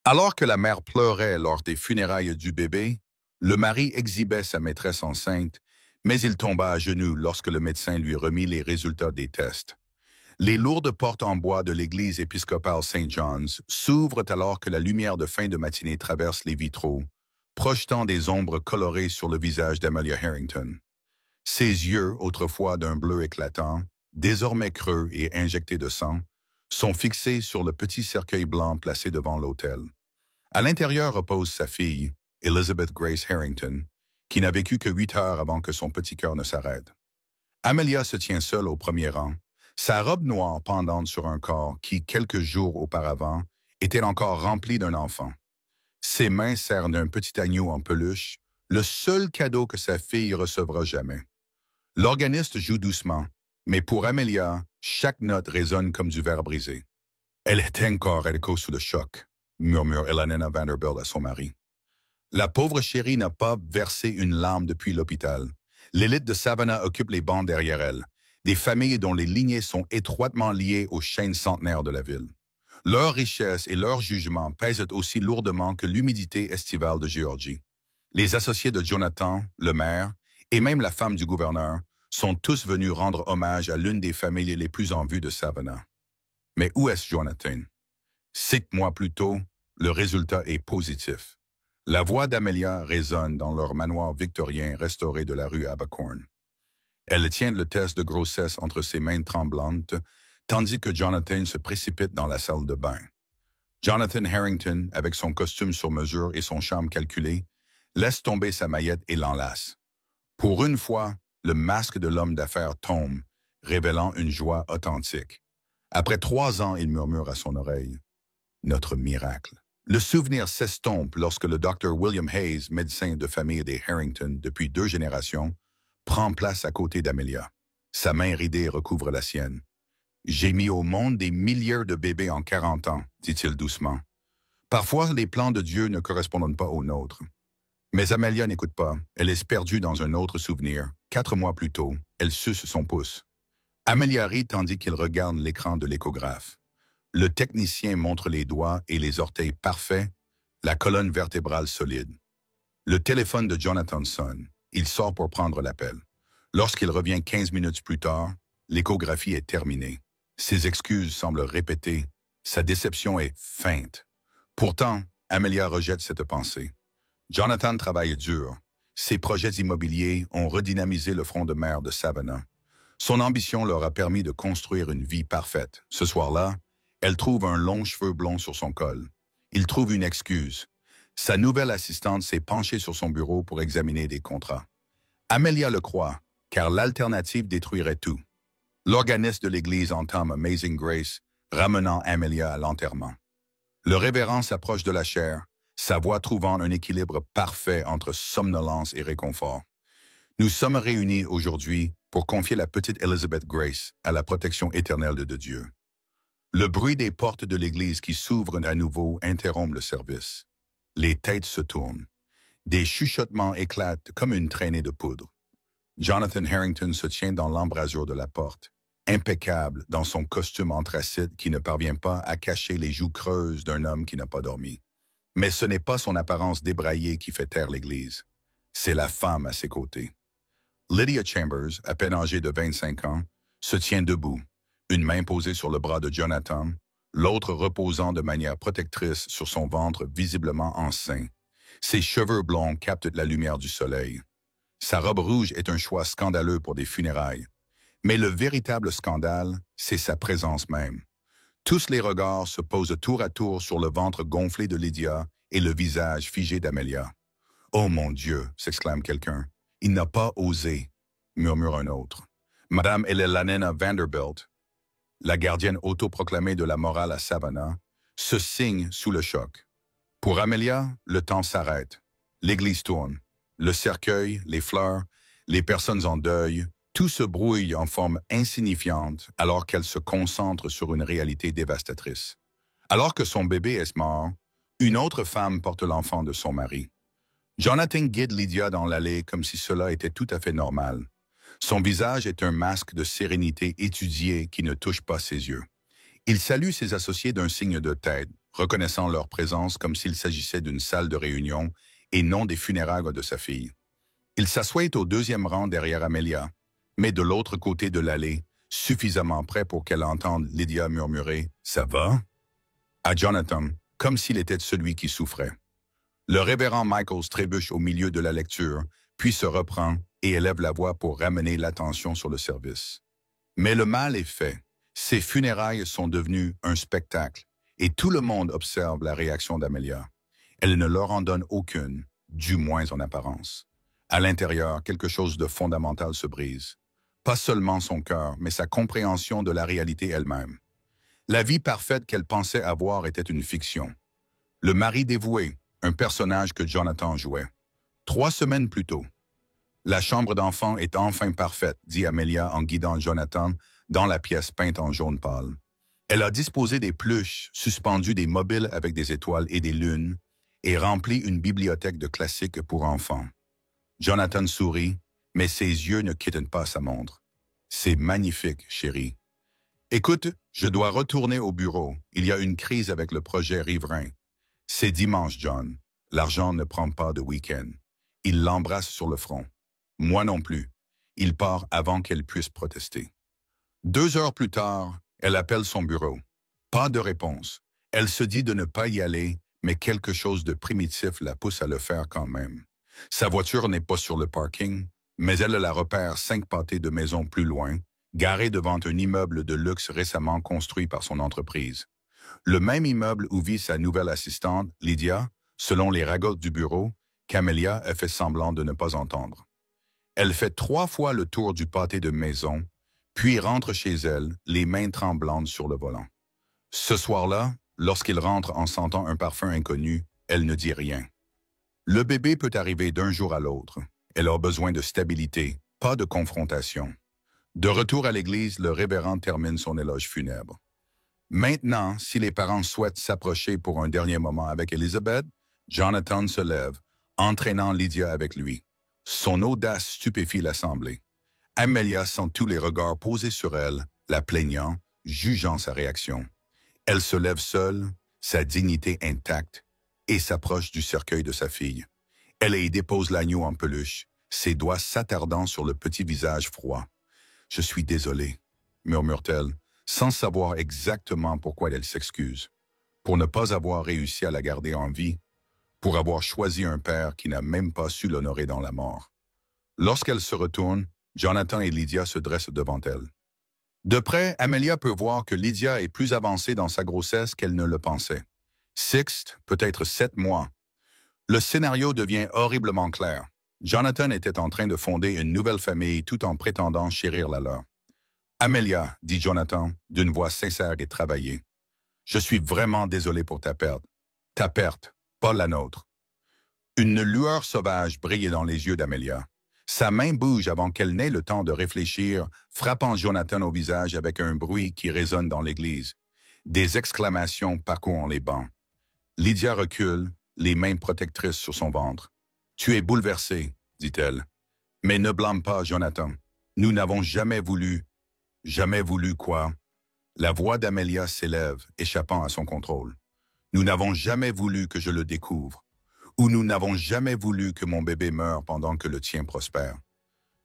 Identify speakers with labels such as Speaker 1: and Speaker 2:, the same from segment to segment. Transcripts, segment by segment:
Speaker 1: Alors que la mère pleurait lors des funérailles du bébé, le mari exhibait sa maîtresse enceinte, mais il tomba à genoux lorsque le médecin lui remit les résultats des tests. Les lourdes portes en bois de l'église épiscopale St. John's s'ouvrent alors que la lumière de fin de matinée traverse les vitraux, projetant des ombres colorées sur le visage d'Amelia Harrington. Ses yeux, autrefois d'un bleu éclatant, désormais creux et injectés de sang, sont fixés sur le petit cercueil blanc placé devant l'autel. À l'intérieur repose sa fille, Elizabeth Grace Harrington, qui n'a vécu que 8 heures avant que son petit cœur ne s'arrête. Amelia se tient seule au premier rang, sa robe noire pendante sur un corps qui, quelques jours auparavant, était encore rempli d'un enfant. Ses mains cernent un petit agneau en peluche, le seul cadeau que sa fille recevra jamais. L'organiste joue doucement, mais pour Amelia, chaque note résonne comme du verre brisé. Elle est encore sous le choc, murmure Helena Vanderbilt à son mari. La pauvre chérie n'a pas versé une larme depuis l'hôpital. L'élite de Savannah occupe les bancs derrière elle, des familles dont les lignées sont étroitement liées aux chaînes centenaires de la ville. Leur richesse et leur jugement pèsent aussi lourdement que l'humidité estivale de Géorgie. Les associés de Jonathan, le maire, et même la femme du gouverneur, sont tous venus rendre hommage à l'une des familles les plus en vue de Savannah. Mais où est-ce Jonathan? 6 mois plus tôt, le résultat est positif. La voix d'Amelia résonne dans leur manoir victorien restauré de la rue Abercorn. Elle tient le test de grossesse entre ses mains tremblantes, tandis que Jonathan se précipite dans la salle de bain. Jonathan Harrington, avec son costume sur mesure et son charme calculé, laisse tomber sa maillette et l'enlace. Pour une fois, le masque de l'homme d'affaires tombe, révélant une joie authentique. Après 3 ans, il murmure à son oreille « Notre miracle ». Le souvenir s'estompe lorsque le Dr. William Hayes, médecin de famille des Harrington depuis 2 générations, prend place à côté d'Amelia. Sa main ridée recouvre la sienne. « J'ai mis au monde des milliers de bébés en 40 ans, dit-il doucement. Parfois, les plans de Dieu ne correspondent pas aux nôtres. Mais Amelia n'écoute pas. Elle est perdue dans un autre souvenir. 4 mois plus tôt, elle suce son pouce. Amelia rit tandis qu'il regarde l'écran de l'échographe. Le technicien montre les doigts et les orteils parfaits, la colonne vertébrale solide. Le téléphone de Jonathan sonne. Il sort pour prendre l'appel. Lorsqu'il revient 15 minutes plus tard, l'échographie est terminée. Ses excuses semblent répétées. Sa déception est feinte. Pourtant, Amelia rejette cette pensée. Jonathan travaille dur. Ses projets immobiliers ont redynamisé le front de mer de Savannah. Son ambition leur a permis de construire une vie parfaite. Ce soir-là, elle trouve un long cheveu blond sur son col. Il trouve une excuse. Sa nouvelle assistante s'est penchée sur son bureau pour examiner des contrats. Amelia le croit, car l'alternative détruirait tout. L'organiste de l'église entame Amazing Grace, ramenant Amelia à l'enterrement. Le révérend s'approche de la chaire, sa voix trouvant un équilibre parfait entre somnolence et réconfort. Nous sommes réunis aujourd'hui pour confier la petite Elizabeth Grace à la protection éternelle de Dieu. Le bruit des portes de l'église qui s'ouvrent à nouveau interrompt le service. Les têtes se tournent. Des chuchotements éclatent comme une traînée de poudre. Jonathan Harrington se tient dans l'embrasure de la porte, impeccable dans son costume anthracite qui ne parvient pas à cacher les joues creuses d'un homme qui n'a pas dormi. Mais ce n'est pas son apparence débraillée qui fait taire l'église. C'est la femme à ses côtés. Lydia Chambers, à peine âgée de 25 ans, se tient debout, une main posée sur le bras de Jonathan, l'autre reposant de manière protectrice sur son ventre visiblement enceint. Ses cheveux blonds captent la lumière du soleil. Sa robe rouge est un choix scandaleux pour des funérailles. Mais le véritable scandale, c'est sa présence même. Tous les regards se posent tour à tour sur le ventre gonflé de Lydia et le visage figé d'Amelia. « Oh mon Dieu !» s'exclame quelqu'un. « Il n'a pas osé !» murmure un autre. Madame Helena Vanderbilt, la gardienne autoproclamée de la morale à Savannah, se signe sous le choc. Pour Amelia, le temps s'arrête. L'église tourne. Le cercueil, les fleurs, les personnes en deuil, tout se brouille en forme insignifiante alors qu'elle se concentre sur une réalité dévastatrice. Alors que son bébé est mort, une autre femme porte l'enfant de son mari. Jonathan guide Lydia dans l'allée comme si cela était tout à fait normal. Son visage est un masque de sérénité étudié qui ne touche pas ses yeux. Il salue ses associés d'un signe de tête, reconnaissant leur présence comme s'il s'agissait d'une salle de réunion et non des funérailles de sa fille. Il s'assoit au deuxième rang derrière Amelia, mais de l'autre côté de l'allée, suffisamment près pour qu'elle entende Lydia murmurer « Ça va ?» à Jonathan, comme s'il était celui qui souffrait. Le révérend Michaels trébuche au milieu de la lecture, puis se reprend et élève la voix pour ramener l'attention sur le service. Mais le mal est fait. Ces funérailles sont devenues un spectacle, et tout le monde observe la réaction d'Amelia. Elle ne leur en donne aucune, du moins en apparence. À l'intérieur, quelque chose de fondamental se brise. Pas seulement son cœur, mais sa compréhension de la réalité elle-même. La vie parfaite qu'elle pensait avoir était une fiction. Le mari dévoué, un personnage que Jonathan jouait. 3 semaines plus tôt. La chambre d'enfant est enfin parfaite, dit Amelia en guidant Jonathan dans la pièce peinte en jaune pâle. Elle a disposé des pluches, suspendu des mobiles avec des étoiles et des lunes, et rempli une bibliothèque de classiques pour enfants. Jonathan sourit, mais ses yeux ne quittent pas sa montre. C'est magnifique, chérie. Écoute, je dois retourner au bureau. Il y a une crise avec le projet riverain. C'est dimanche, John. L'argent ne prend pas de week-end. Il l'embrasse sur le front. Moi non plus. Il part avant qu'elle puisse protester. 2 heures plus tard, elle appelle son bureau. Pas de réponse. Elle se dit de ne pas y aller, mais quelque chose de primitif la pousse à le faire quand même. Sa voiture n'est pas sur le parking, mais elle la repère 5 pâtés de maisons plus loin, garé devant un immeuble de luxe récemment construit par son entreprise. Le même immeuble où vit sa nouvelle assistante, Lydia, selon les ragots du bureau, qu'Amelia a fait semblant de ne pas entendre. Elle fait 3 fois le tour du pâté de maison, puis rentre chez elle, les mains tremblantes sur le volant. Ce soir-là, lorsqu'il rentre en sentant un parfum inconnu, elle ne dit rien. Le bébé peut arriver d'un jour à l'autre. Elle a besoin de stabilité, pas de confrontation. De retour à l'église, le révérend termine son éloge funèbre. Maintenant, si les parents souhaitent s'approcher pour un dernier moment avec Elizabeth, Jonathan se lève, entraînant Lydia avec lui. Son audace stupéfie l'assemblée. Amelia sent tous les regards posés sur elle, la plaignant, jugeant sa réaction. Elle se lève seule, sa dignité intacte, et s'approche du cercueil de sa fille. Elle y dépose l'agneau en peluche, ses doigts s'attardant sur le petit visage froid. « Je suis désolée », murmure-t-elle, sans savoir exactement pourquoi elle s'excuse. Pour ne pas avoir réussi à la garder en vie, pour avoir choisi un père qui n'a même pas su l'honorer dans la mort. Lorsqu'elle se retourne, Jonathan et Lydia se dressent devant elle. De près, Amelia peut voir que Lydia est plus avancée dans sa grossesse qu'elle ne le pensait. 6, peut-être 7 mois. Le scénario devient horriblement clair. Jonathan était en train de fonder une nouvelle famille tout en prétendant chérir la leur. « Amelia, dit Jonathan, d'une voix sincère et travaillée, je suis vraiment désolé pour ta perte. Ta perte, pas la nôtre. » Une lueur sauvage brille dans les yeux d'Amelia. Sa main bouge avant qu'elle n'ait le temps de réfléchir, frappant Jonathan au visage avec un bruit qui résonne dans l'église. Des exclamations parcourent les bancs. Lydia recule, les mains protectrices sur son ventre. « Tu es bouleversé, dit-elle. Mais ne blâme pas, Jonathan. Nous n'avons jamais voulu... » « Jamais voulu quoi? » La voix d'Amelia s'élève, échappant à son contrôle. « Nous n'avons jamais voulu que je le découvre. Ou nous n'avons jamais voulu que mon bébé meure pendant que le tien prospère. »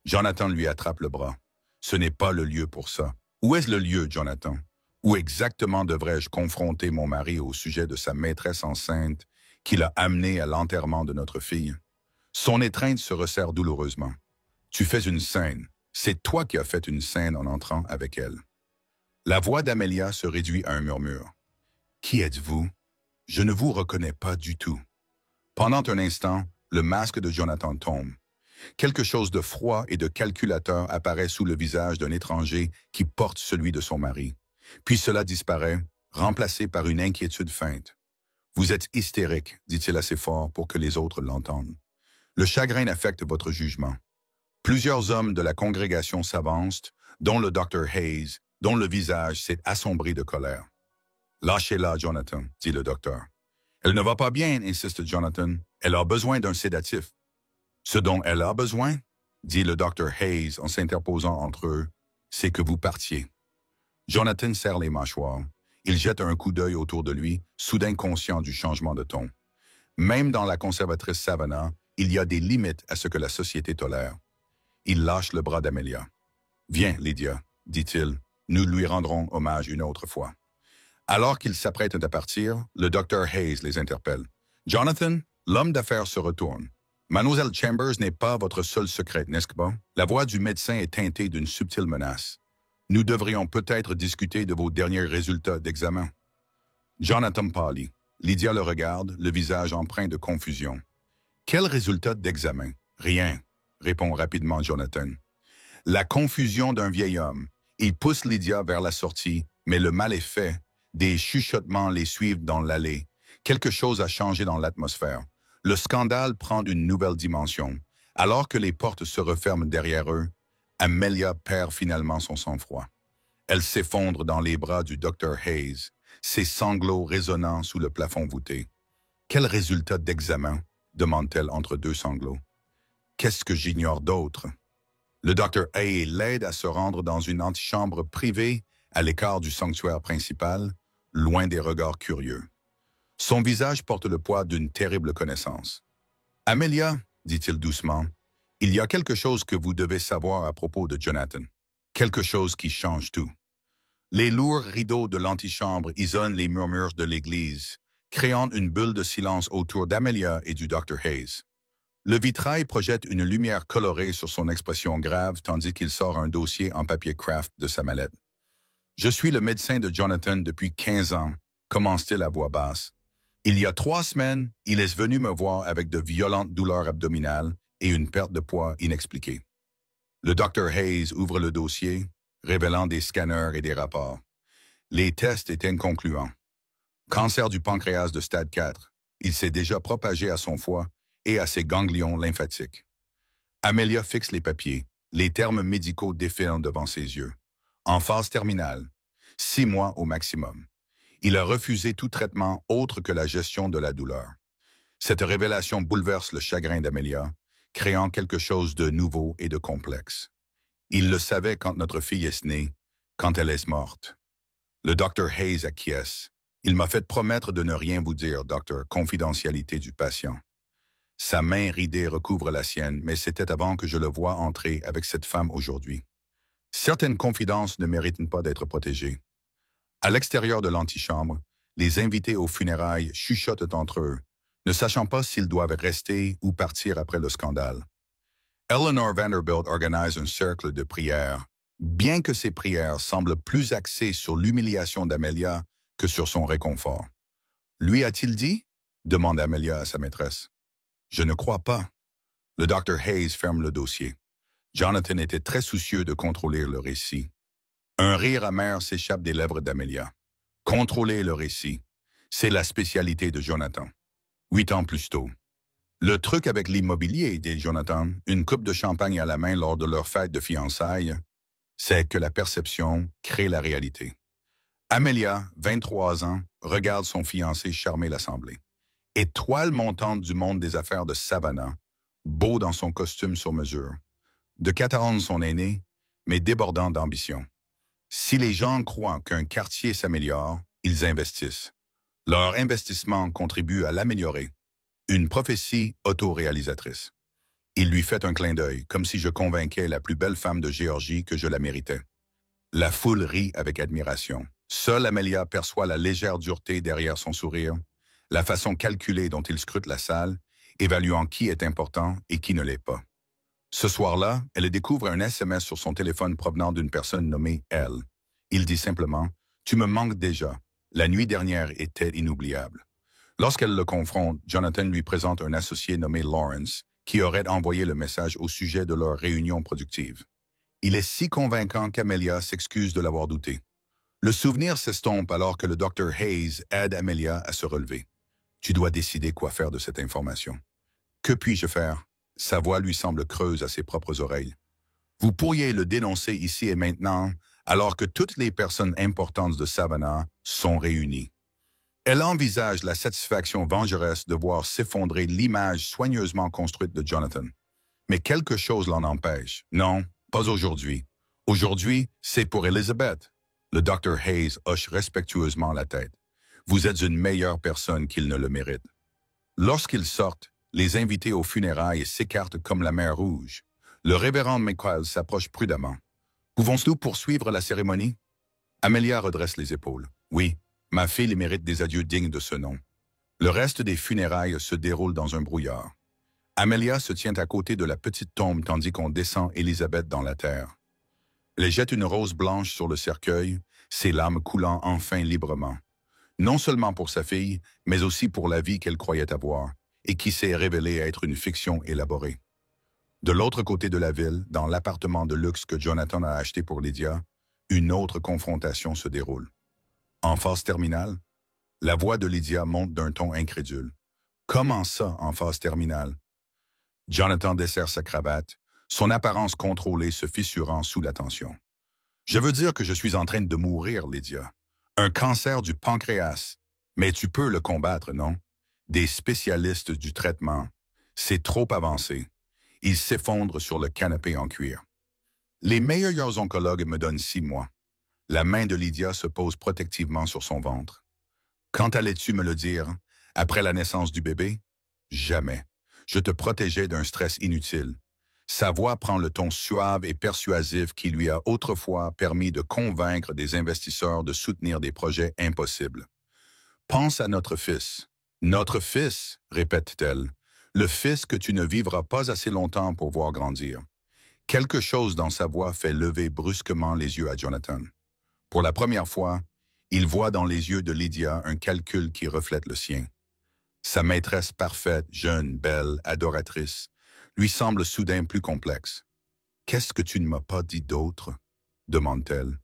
Speaker 1: Jonathan lui attrape le bras. « Ce n'est pas le lieu pour ça. Où est-ce le lieu, Jonathan? Où exactement devrais-je confronter mon mari au sujet de sa maîtresse enceinte qui l'a amené à l'enterrement de notre fille? » Son étreinte se resserre douloureusement. « Tu fais une scène. C'est toi qui as fait une scène en entrant avec elle. » La voix d'Amelia se réduit à un murmure. « Qui êtes-vous? Je ne vous reconnais pas du tout. » Pendant un instant, le masque de Jonathan tombe. Quelque chose de froid et de calculateur apparaît sous le visage d'un étranger qui porte celui de son mari. Puis cela disparaît, remplacé par une inquiétude feinte. « Vous êtes hystérique, dit-il assez fort pour que les autres l'entendent. Le chagrin affecte votre jugement. » Plusieurs hommes de la congrégation s'avancent, dont le Dr. Hayes, dont le visage s'est assombri de colère. « Lâchez-la, Jonathan, dit le docteur. « Elle ne va pas bien, insiste Jonathan. Elle a besoin d'un sédatif. »« Ce dont elle a besoin, dit le Dr. Hayes en s'interposant entre eux, c'est que vous partiez. » Jonathan serre les mâchoires. Il jette un coup d'œil autour de lui, soudain conscient du changement de ton. Même dans la conservatrice Savannah, il y a des limites à ce que la société tolère. Il lâche le bras d'Amelia. « Viens, Lydia, dit-il, nous lui rendrons hommage une autre fois. » Alors qu'ils s'apprêtent à partir, le docteur Hayes les interpelle. « Jonathan, l'homme d'affaires se retourne. Mademoiselle Chambers n'est pas votre seul secret, n'est-ce pas? » La voix du médecin est teintée d'une subtile menace. « Nous devrions peut-être discuter de vos derniers résultats d'examen. » Jonathan pâlit. Lydia le regarde, le visage empreint de confusion. « Quel résultat d'examen? Rien, » répond rapidement Jonathan. La confusion d'un vieil homme. Il pousse Lydia vers la sortie, mais le mal est fait. Des chuchotements les suivent dans l'allée. Quelque chose a changé dans l'atmosphère. Le scandale prend une nouvelle dimension. Alors que les portes se referment derrière eux, Amelia perd finalement son sang-froid. Elle s'effondre dans les bras du docteur Hayes, ses sanglots résonnant sous le plafond voûté. « Quel résultat d'examen? » demande-t-elle entre deux sanglots. « Qu'est-ce que j'ignore d'autre? » Le docteur Hayes l'aide à se rendre dans une antichambre privée à l'écart du sanctuaire principal, loin des regards curieux. Son visage porte le poids d'une terrible connaissance. « Amelia, dit-il doucement, il y a quelque chose que vous devez savoir à propos de Jonathan. Quelque chose qui change tout. » Les lourds rideaux de l'antichambre isolent les murmures de l'église, créant une bulle de silence autour d'Amelia et du Dr. Hayes. Le vitrail projette une lumière colorée sur son expression grave tandis qu'il sort un dossier en papier craft de sa mallette. « Je suis le médecin de Jonathan depuis 15 ans, commence-t-il à voix basse. Il y a 3 semaines, il est venu me voir avec de violentes douleurs abdominales et une perte de poids inexpliquée. » Le Dr. Hayes ouvre le dossier, révélant des scanners et des rapports. Les tests étaient inconcluants. Cancer du pancréas de stade 4. Il s'est déjà propagé à son foie et à ses ganglions lymphatiques. Amelia fixe les papiers. Les termes médicaux défilent devant ses yeux. En phase terminale, 6 mois au maximum. Il a refusé tout traitement autre que la gestion de la douleur. Cette révélation bouleverse le chagrin d'Amelia, créant quelque chose de nouveau et de complexe. Il le savait quand notre fille est née, quand elle est morte. Le Dr. Hayes acquiesce. Il m'a fait promettre de ne rien vous dire, docteur, confidentialité du patient. Sa main ridée recouvre la sienne, mais c'était avant que je le voie entrer avec cette femme aujourd'hui. Certaines confidences ne méritent pas d'être protégées. À l'extérieur de l'antichambre, les invités aux funérailles chuchotent entre eux, ne sachant pas s'ils doivent rester ou partir après le scandale. Eleanor Vanderbilt organise un cercle de prières, bien que ces prières semblent plus axées sur l'humiliation d'Amelia que sur son réconfort. « Lui a-t-il dit ?» demande Amelia à sa maîtresse. « Je ne crois pas. » Le Dr. Hayes ferme le dossier. Jonathan était très soucieux de contrôler le récit. Un rire amer s'échappe des lèvres d'Amelia. Contrôler le récit, c'est la spécialité de Jonathan. 8 ans plus tôt. Le truc avec l'immobilier, dit Jonathan, une coupe de champagne à la main lors de leur fête de fiançailles, c'est que la perception crée la réalité. Amelia, 23 ans, regarde son fiancé charmer l'assemblée. Étoile montante du monde des affaires de Savannah, beau dans son costume sur mesure. De 14 son aîné, mais débordant d'ambition. Si les gens croient qu'un quartier s'améliore, ils investissent. Leur investissement contribue à l'améliorer. Une prophétie autoréalisatrice. Il lui fait un clin d'œil, comme si je convainquais la plus belle femme de Géorgie que je la méritais. La foule rit avec admiration. Seule Amelia perçoit la légère dureté derrière son sourire, la façon calculée dont il scrute la salle, évaluant qui est important et qui ne l'est pas. Ce soir-là, elle découvre un SMS sur son téléphone provenant d'une personne nommée Elle. Il dit simplement « Tu me manques déjà. La nuit dernière était inoubliable. » Lorsqu'elle le confronte, Jonathan lui présente un associé nommé Lawrence, qui aurait envoyé le message au sujet de leur réunion productive. Il est si convaincant qu'Amelia s'excuse de l'avoir douté. Le souvenir s'estompe alors que le Dr. Hayes aide Amelia à se relever. « Tu dois décider quoi faire de cette information. »« Que puis-je faire ?» Sa voix lui semble creuse à ses propres oreilles. « Vous pourriez le dénoncer ici et maintenant, alors que toutes les personnes importantes de Savannah sont réunies. » Elle envisage la satisfaction vengeresse de voir s'effondrer l'image soigneusement construite de Jonathan. Mais quelque chose l'en empêche. Non, pas aujourd'hui. Aujourd'hui, c'est pour Elizabeth. Le docteur Hayes hoche respectueusement la tête. Vous êtes une meilleure personne qu'il ne le mérite. Lorsqu'ils sortent, les invités aux funérailles s'écartent comme la mer Rouge. Le révérend Michael s'approche prudemment. Pouvons-nous poursuivre la cérémonie? Amelia redresse les épaules. Oui, ma fille mérite des adieux dignes de ce nom. Le reste des funérailles se déroule dans un brouillard. Amelia se tient à côté de la petite tombe tandis qu'on descend Élisabeth dans la terre. Elle jette une rose blanche sur le cercueil, ses larmes coulant enfin librement. Non seulement pour sa fille, mais aussi pour la vie qu'elle croyait avoir, et qui s'est révélée être une fiction élaborée. De l'autre côté de la ville, dans l'appartement de luxe que Jonathan a acheté pour Lydia, une autre confrontation se déroule. En phase terminale, la voix de Lydia monte d'un ton incrédule. Comment ça, en phase terminale? Jonathan desserre sa cravate, son apparence contrôlée se fissurant sous la tension. Je veux dire que je suis en train de mourir, Lydia. Un cancer du pancréas. Mais tu peux le combattre, non? Des spécialistes du traitement. C'est trop avancé. Il s'effondre sur le canapé en cuir. Les meilleurs oncologues me donnent 6 mois. La main de Lydia se pose protectivement sur son ventre. Quand allais-tu me le dire? Après la naissance du bébé? Jamais. Je te protégeais d'un stress inutile. Sa voix prend le ton suave et persuasif qui lui a autrefois permis de convaincre des investisseurs de soutenir des projets impossibles. Pense à notre fils. Notre fils, répète-t-elle, le fils que tu ne vivras pas assez longtemps pour voir grandir. Quelque chose dans sa voix fait lever brusquement les yeux à Jonathan. Pour la première fois, il voit dans les yeux de Lydia un calcul qui reflète le sien. Sa maîtresse parfaite, jeune, belle, adoratrice, lui semble soudain plus complexe. « Qu'est-ce que tu ne m'as pas dit d'autre? » demande-t-elle.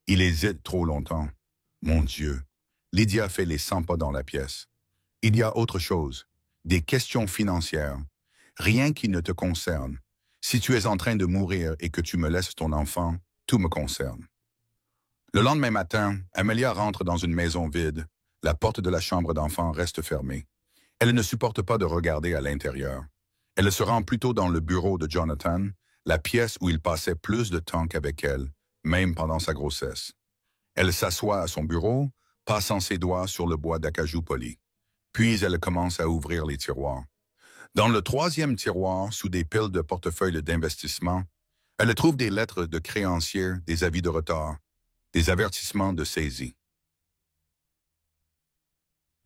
Speaker 1: Il hésite trop longtemps. Mon Dieu, Lydia fait les 100 pas dans la pièce. Il y a autre chose, des questions financières, rien qui ne te concerne. Si tu es en train de mourir et que tu me laisses ton enfant, tout me concerne. Le lendemain matin, Amelia rentre dans une maison vide. La porte de la chambre d'enfant reste fermée. Elle ne supporte pas de regarder à l'intérieur. Elle se rend plutôt dans le bureau de Jonathan, la pièce où il passait plus de temps qu'avec elle, même pendant sa grossesse. Elle s'assoit à son bureau, passant ses doigts sur le bois d'acajou poli. Puis elle commence à ouvrir les tiroirs. Dans le 3e tiroir, sous des piles de portefeuilles d'investissement, elle trouve des lettres de créanciers, des avis de retard, des avertissements de saisie.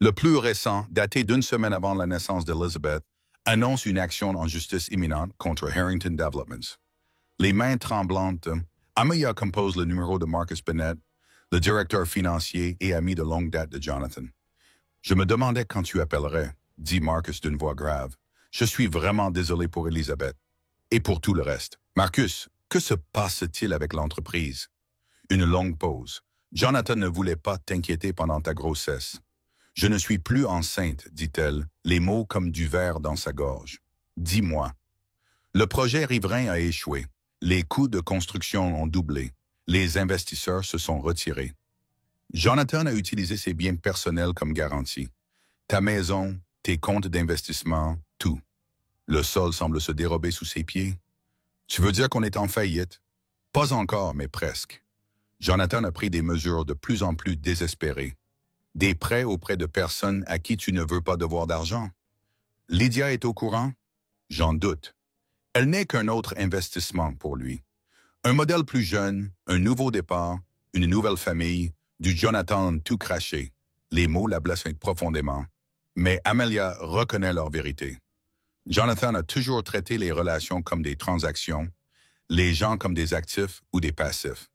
Speaker 1: Le plus récent, daté d'une semaine avant la naissance d'Elizabeth, annonce une action en justice imminente contre Harrington Developments. Les mains tremblantes, Amelia compose le numéro de Marcus Bennett, le directeur financier et ami de longue date de Jonathan. « Je me demandais quand tu appellerais, » dit Marcus d'une voix grave. « Je suis vraiment désolé pour Elizabeth. Et pour tout le reste. Marcus, que se passe-t-il avec l'entreprise? » Une longue pause. « Jonathan ne voulait pas t'inquiéter pendant ta grossesse. »« Je ne suis plus enceinte, dit-elle, les mots comme du verre dans sa gorge. Dis-moi. » Le projet riverain a échoué. Les coûts de construction ont doublé. Les investisseurs se sont retirés. Jonathan a utilisé ses biens personnels comme garantie. Ta maison, tes comptes d'investissement, tout. Le sol semble se dérober sous ses pieds. Tu veux dire qu'on est en faillite? Pas encore, mais presque. Jonathan a pris des mesures de plus en plus désespérées. Des prêts auprès de personnes à qui tu ne veux pas devoir d'argent. Lydia est au courant? J'en doute. Elle n'est qu'un autre investissement pour lui. Un modèle plus jeune, un nouveau départ, une nouvelle famille, du Jonathan tout craché. Les mots la blessent profondément. Mais Amelia reconnaît leur vérité. Jonathan a toujours traité les relations comme des transactions, les gens comme des actifs ou des passifs.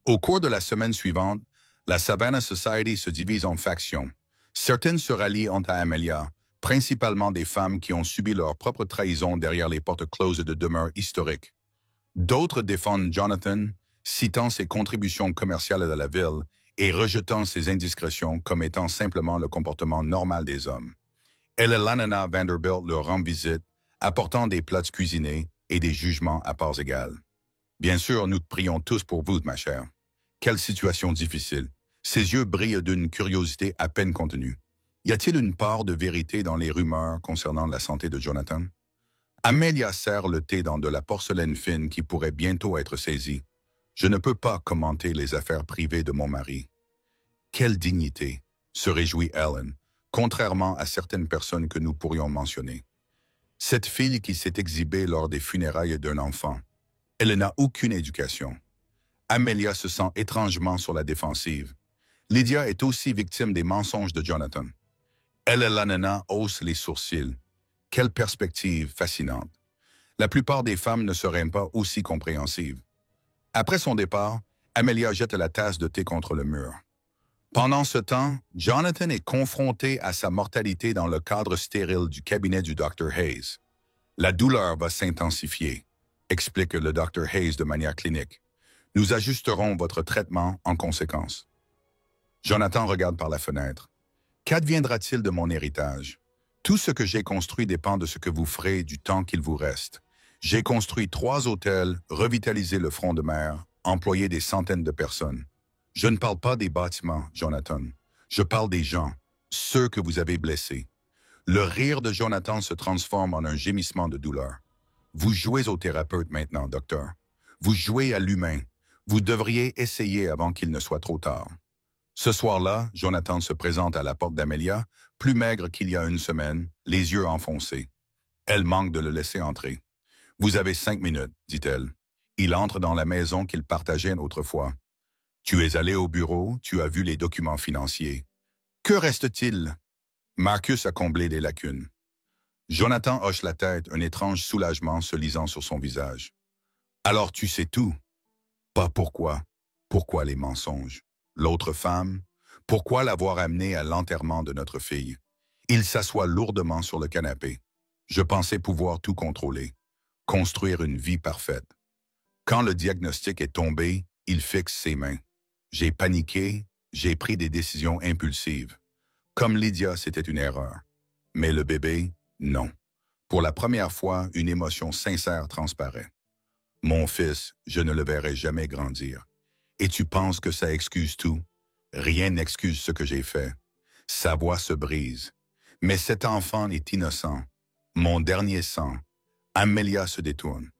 Speaker 1: Au cours de la semaine suivante, la Savannah Society se divise en factions. Certaines se rallient à Amelia, principalement des femmes qui ont subi leur propre trahison derrière les portes closes de demeures historiques. D'autres défendent Jonathan, citant ses contributions commerciales à la ville et rejetant ses indiscrétions comme étant simplement le comportement normal des hommes. Elle et Lanana Vanderbilt leur rend visite, apportant des plats cuisinés et des jugements à parts égales. Bien sûr, nous prions tous pour vous, ma chère. Quelle situation difficile. Ses yeux brillent d'une curiosité à peine contenue. Y a-t-il une part de vérité dans les rumeurs concernant la santé de Jonathan? Amelia sert le thé dans de la porcelaine fine qui pourrait bientôt être saisie. Je ne peux pas commenter les affaires privées de mon mari. Quelle dignité, se réjouit Ellen, contrairement à certaines personnes que nous pourrions mentionner. Cette fille qui s'est exhibée lors des funérailles d'un enfant, elle n'a aucune éducation. Amelia se sent étrangement sur la défensive. Lydia est aussi victime des mensonges de Jonathan. Elle et la nana hausse les sourcils. Quelle perspective fascinante. La plupart des femmes ne seraient pas aussi compréhensives. Après son départ, Amelia jette la tasse de thé contre le mur. Pendant ce temps, Jonathan est confronté à sa mortalité dans le cadre stérile du cabinet du Dr. Hayes. La douleur va s'intensifier, explique le Dr. Hayes de manière clinique. Nous ajusterons votre traitement en conséquence. Jonathan regarde par la fenêtre. Qu'adviendra-t-il de mon héritage? Tout ce que j'ai construit dépend de ce que vous ferez du temps qu'il vous reste. J'ai construit 3 hôtels, revitalisé le front de mer, employé des centaines de personnes. Je ne parle pas des bâtiments, Jonathan. Je parle des gens, ceux que vous avez blessés. Le rire de Jonathan se transforme en un gémissement de douleur. Vous jouez au thérapeute maintenant, docteur. Vous jouez à l'humain. Vous devriez essayer avant qu'il ne soit trop tard. Ce soir-là, Jonathan se présente à la porte d'Amelia, plus maigre qu'il y a une semaine, les yeux enfoncés. Elle manque de le laisser entrer. « Vous avez 5 minutes, dit-elle. Il entre dans la maison qu'ils partageaient autrefois. Tu es allé au bureau, tu as vu les documents financiers. Que reste-t-il? Marcus a comblé des lacunes. Jonathan hoche la tête, un étrange soulagement se lisant sur son visage. Alors tu sais tout. Pas pourquoi. Pourquoi les mensonges? L'autre femme? Pourquoi l'avoir amenée à l'enterrement de notre fille? Il s'assoit lourdement sur le canapé. Je pensais pouvoir tout contrôler. Construire une vie parfaite. Quand le diagnostic est tombé, il fixe ses mains. J'ai paniqué, j'ai pris des décisions impulsives. Comme Lydia, c'était une erreur. Mais le bébé, non. Pour la première fois, une émotion sincère transparaît. Mon fils, je ne le verrai jamais grandir. Et tu penses que ça excuse tout? Rien n'excuse ce que j'ai fait. Sa voix se brise. Mais cet enfant est innocent. Mon dernier sang. Amelia se détourne.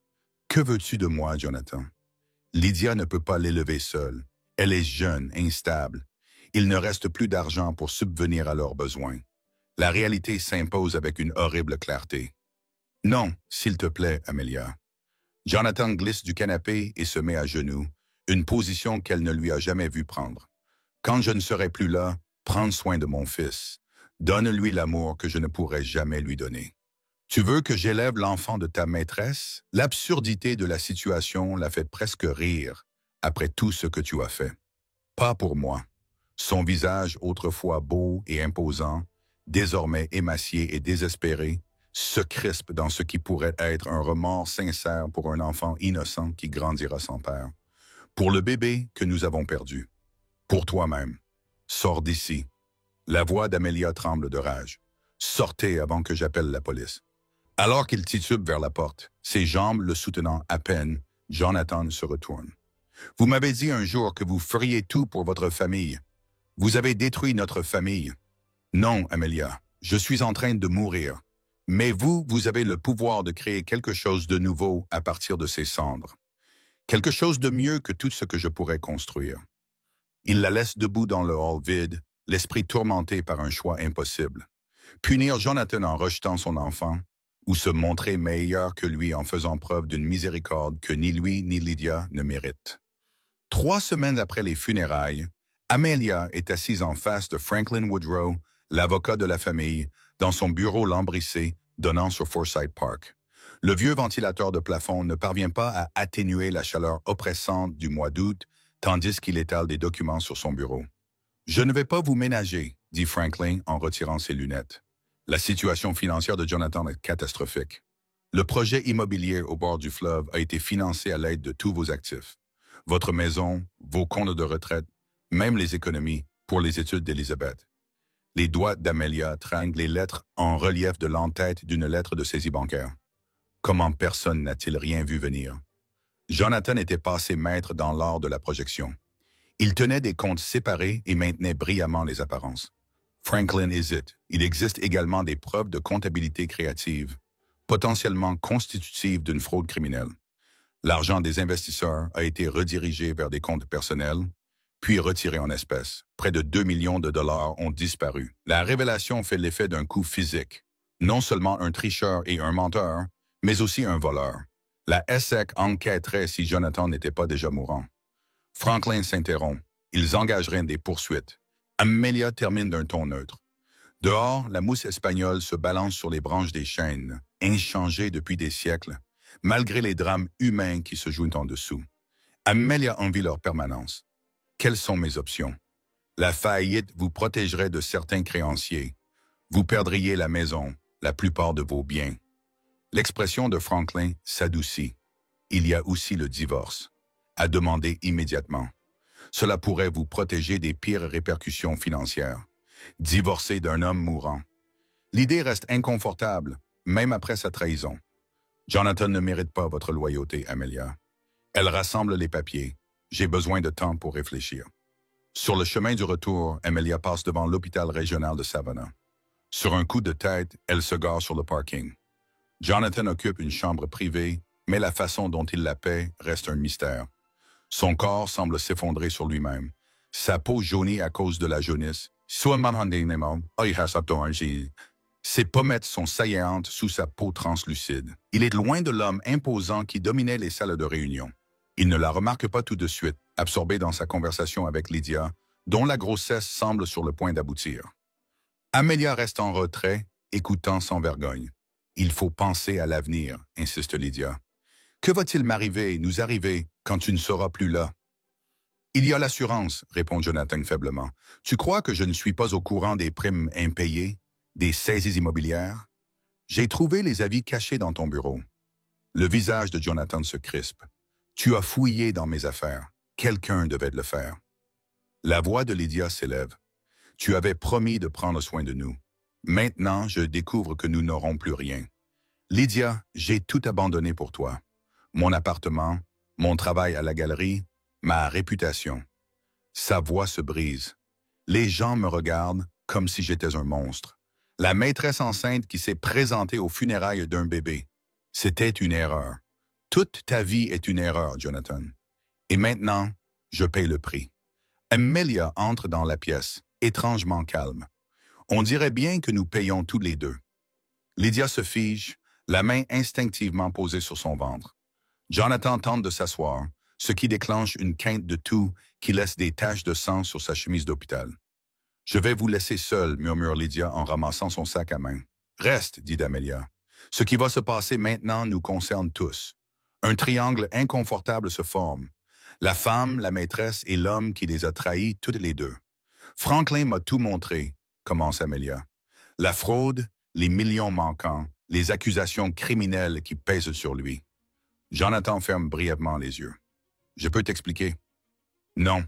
Speaker 1: Que veux-tu de moi, Jonathan? Lydia ne peut pas l'élever seule. Elle est jeune, instable. Il ne reste plus d'argent pour subvenir à leurs besoins. La réalité s'impose avec une horrible clarté. Non, s'il te plaît, Amelia. Jonathan glisse du canapé et se met à genoux, une position qu'elle ne lui a jamais vu prendre. Quand je ne serai plus là, prends soin de mon fils. Donne-lui l'amour que je ne pourrai jamais lui donner. Tu veux que j'élève l'enfant de ta maîtresse? L'absurdité de la situation l'a fait presque rire, après tout ce que tu as fait. Pas pour moi. Son visage, autrefois beau et imposant, désormais émacié et désespéré, se crispe dans ce qui pourrait être un remords sincère pour un enfant innocent qui grandira sans père. Pour le bébé que nous avons perdu. Pour toi-même. Sors d'ici. La voix d'Amelia tremble de rage. Sortez avant que j'appelle la police. Alors qu'il titube vers la porte, ses jambes le soutenant à peine, Jonathan se retourne. Vous m'avez dit un jour que vous feriez tout pour votre famille. Vous avez détruit notre famille. Non, Amelia, je suis en train de mourir. Mais vous avez le pouvoir de créer quelque chose de nouveau à partir de ces cendres. Quelque chose de mieux que tout ce que je pourrais construire. Il la laisse debout dans le hall vide, l'esprit tourmenté par un choix impossible. Punir Jonathan en rejetant son enfant, ou se montrer meilleur que lui en faisant preuve d'une miséricorde que ni lui ni Lydia ne méritent. 3 semaines après les funérailles, Amelia est assise en face de Franklin Woodrow, l'avocat de la famille, dans son bureau lambrissé donnant sur Forsyth Park. Le vieux ventilateur de plafond ne parvient pas à atténuer la chaleur oppressante du mois d'août, tandis qu'il étale des documents sur son bureau. « Je ne vais pas vous ménager, » dit Franklin en retirant ses lunettes. La situation financière de Jonathan est catastrophique. Le projet immobilier au bord du fleuve a été financé à l'aide de tous vos actifs. Votre maison, vos comptes de retraite, même les économies pour les études d'Elizabeth. Les doigts d'Amelia tringlent les lettres en relief de l'entête d'une lettre de saisie bancaire. Comment personne n'a-t-il rien vu venir? Jonathan était passé maître dans l'art de la projection. Il tenait des comptes séparés et maintenait brillamment les apparences. Franklin hésite. Il existe également des preuves de comptabilité créative, potentiellement constitutives d'une fraude criminelle. L'argent des investisseurs a été redirigé vers des comptes personnels, puis retiré en espèces. Près de 2 millions de dollars ont disparu. La révélation fait l'effet d'un coup physique. Non seulement un tricheur et un menteur, mais aussi un voleur. La SEC enquêterait si Jonathan n'était pas déjà mourant. Franklin s'interrompt. Ils engageraient des poursuites. Amelia termine d'un ton neutre. Dehors, la mousse espagnole se balance sur les branches des chênes, inchangée depuis des siècles, malgré les drames humains qui se jouent en dessous. Amelia envie leur permanence. Quelles sont mes options? La faillite vous protégerait de certains créanciers. Vous perdriez la maison, la plupart de vos biens. L'expression de Franklin s'adoucit. Il y a aussi le divorce, à demander immédiatement. Cela pourrait vous protéger des pires répercussions financières. Divorcer d'un homme mourant. L'idée reste inconfortable, même après sa trahison. Jonathan ne mérite pas votre loyauté, Amelia. Elle rassemble les papiers. J'ai besoin de temps pour réfléchir. Sur le chemin du retour, Amelia passe devant l'hôpital régional de Savannah. Sur un coup de tête, elle se gare sur le parking. Jonathan occupe une chambre privée, mais la façon dont il la paie reste un mystère. Son corps semble s'effondrer sur lui-même. Sa peau jaunie à cause de la jaunisse. Ses pommettes sont saillantes sous sa peau translucide. Il est loin de l'homme imposant qui dominait les salles de réunion. Il ne la remarque pas tout de suite, absorbé dans sa conversation avec Lydia, dont la grossesse semble sur le point d'aboutir. Amelia reste en retrait, écoutant sans vergogne. « Il faut penser à l'avenir », insiste Lydia. « Que va-t-il nous arriver, quand tu ne seras plus là ?» « Il y a l'assurance », répond Jonathan faiblement. « Tu crois que je ne suis pas au courant des primes impayées, des saisies immobilières? J'ai trouvé les avis cachés dans ton bureau. » Le visage de Jonathan se crispe. « Tu as fouillé dans mes affaires. Quelqu'un devait le faire. » La voix de Lydia s'élève. « Tu avais promis de prendre soin de nous. Maintenant, je découvre que nous n'aurons plus rien. Lydia, j'ai tout abandonné pour toi. Mon appartement, mon travail à la galerie, ma réputation. » Sa voix se brise. Les gens me regardent comme si j'étais un monstre. La maîtresse enceinte qui s'est présentée aux funérailles d'un bébé. C'était une erreur. Toute ta vie est une erreur, Jonathan. Et maintenant, je paye le prix. Amelia entre dans la pièce, étrangement calme. On dirait bien que nous payons tous les deux. Lydia se fige, la main instinctivement posée sur son ventre. Jonathan tente de s'asseoir, ce qui déclenche une quinte de toux qui laisse des taches de sang sur sa chemise d'hôpital. « Je vais vous laisser seul, » murmure Lydia en ramassant son sac à main. « Reste, » dit Amelia. « Ce qui va se passer maintenant nous concerne tous. Un triangle inconfortable se forme. La femme, la maîtresse et l'homme qui les a trahis toutes les deux. Franklin m'a tout montré, commence Amelia. La fraude, les millions manquants, les accusations criminelles qui pèsent sur lui. Jonathan ferme brièvement les yeux. « Je peux t'expliquer? » « Non. »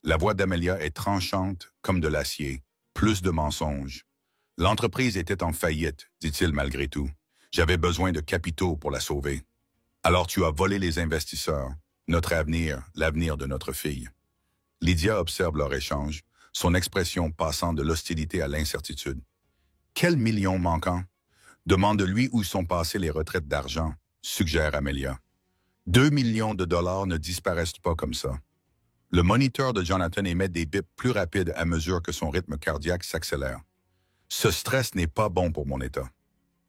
Speaker 1: La voix d'Amelia est tranchante comme de l'acier. Plus de mensonges. « L'entreprise était en faillite, dit-il malgré tout. J'avais besoin de capitaux pour la sauver. Alors tu as volé les investisseurs, notre avenir, l'avenir de notre fille. » Lydia observe leur échange, son expression passant de l'hostilité à l'incertitude. « Quels millions manquants? Demande-lui où sont passées les retraites d'argent, suggère Amelia. 2 millions de dollars ne disparaissent pas comme ça. » Le moniteur de Jonathan émet des bips plus rapides à mesure que son rythme cardiaque s'accélère. « Ce stress n'est pas bon pour mon état. »«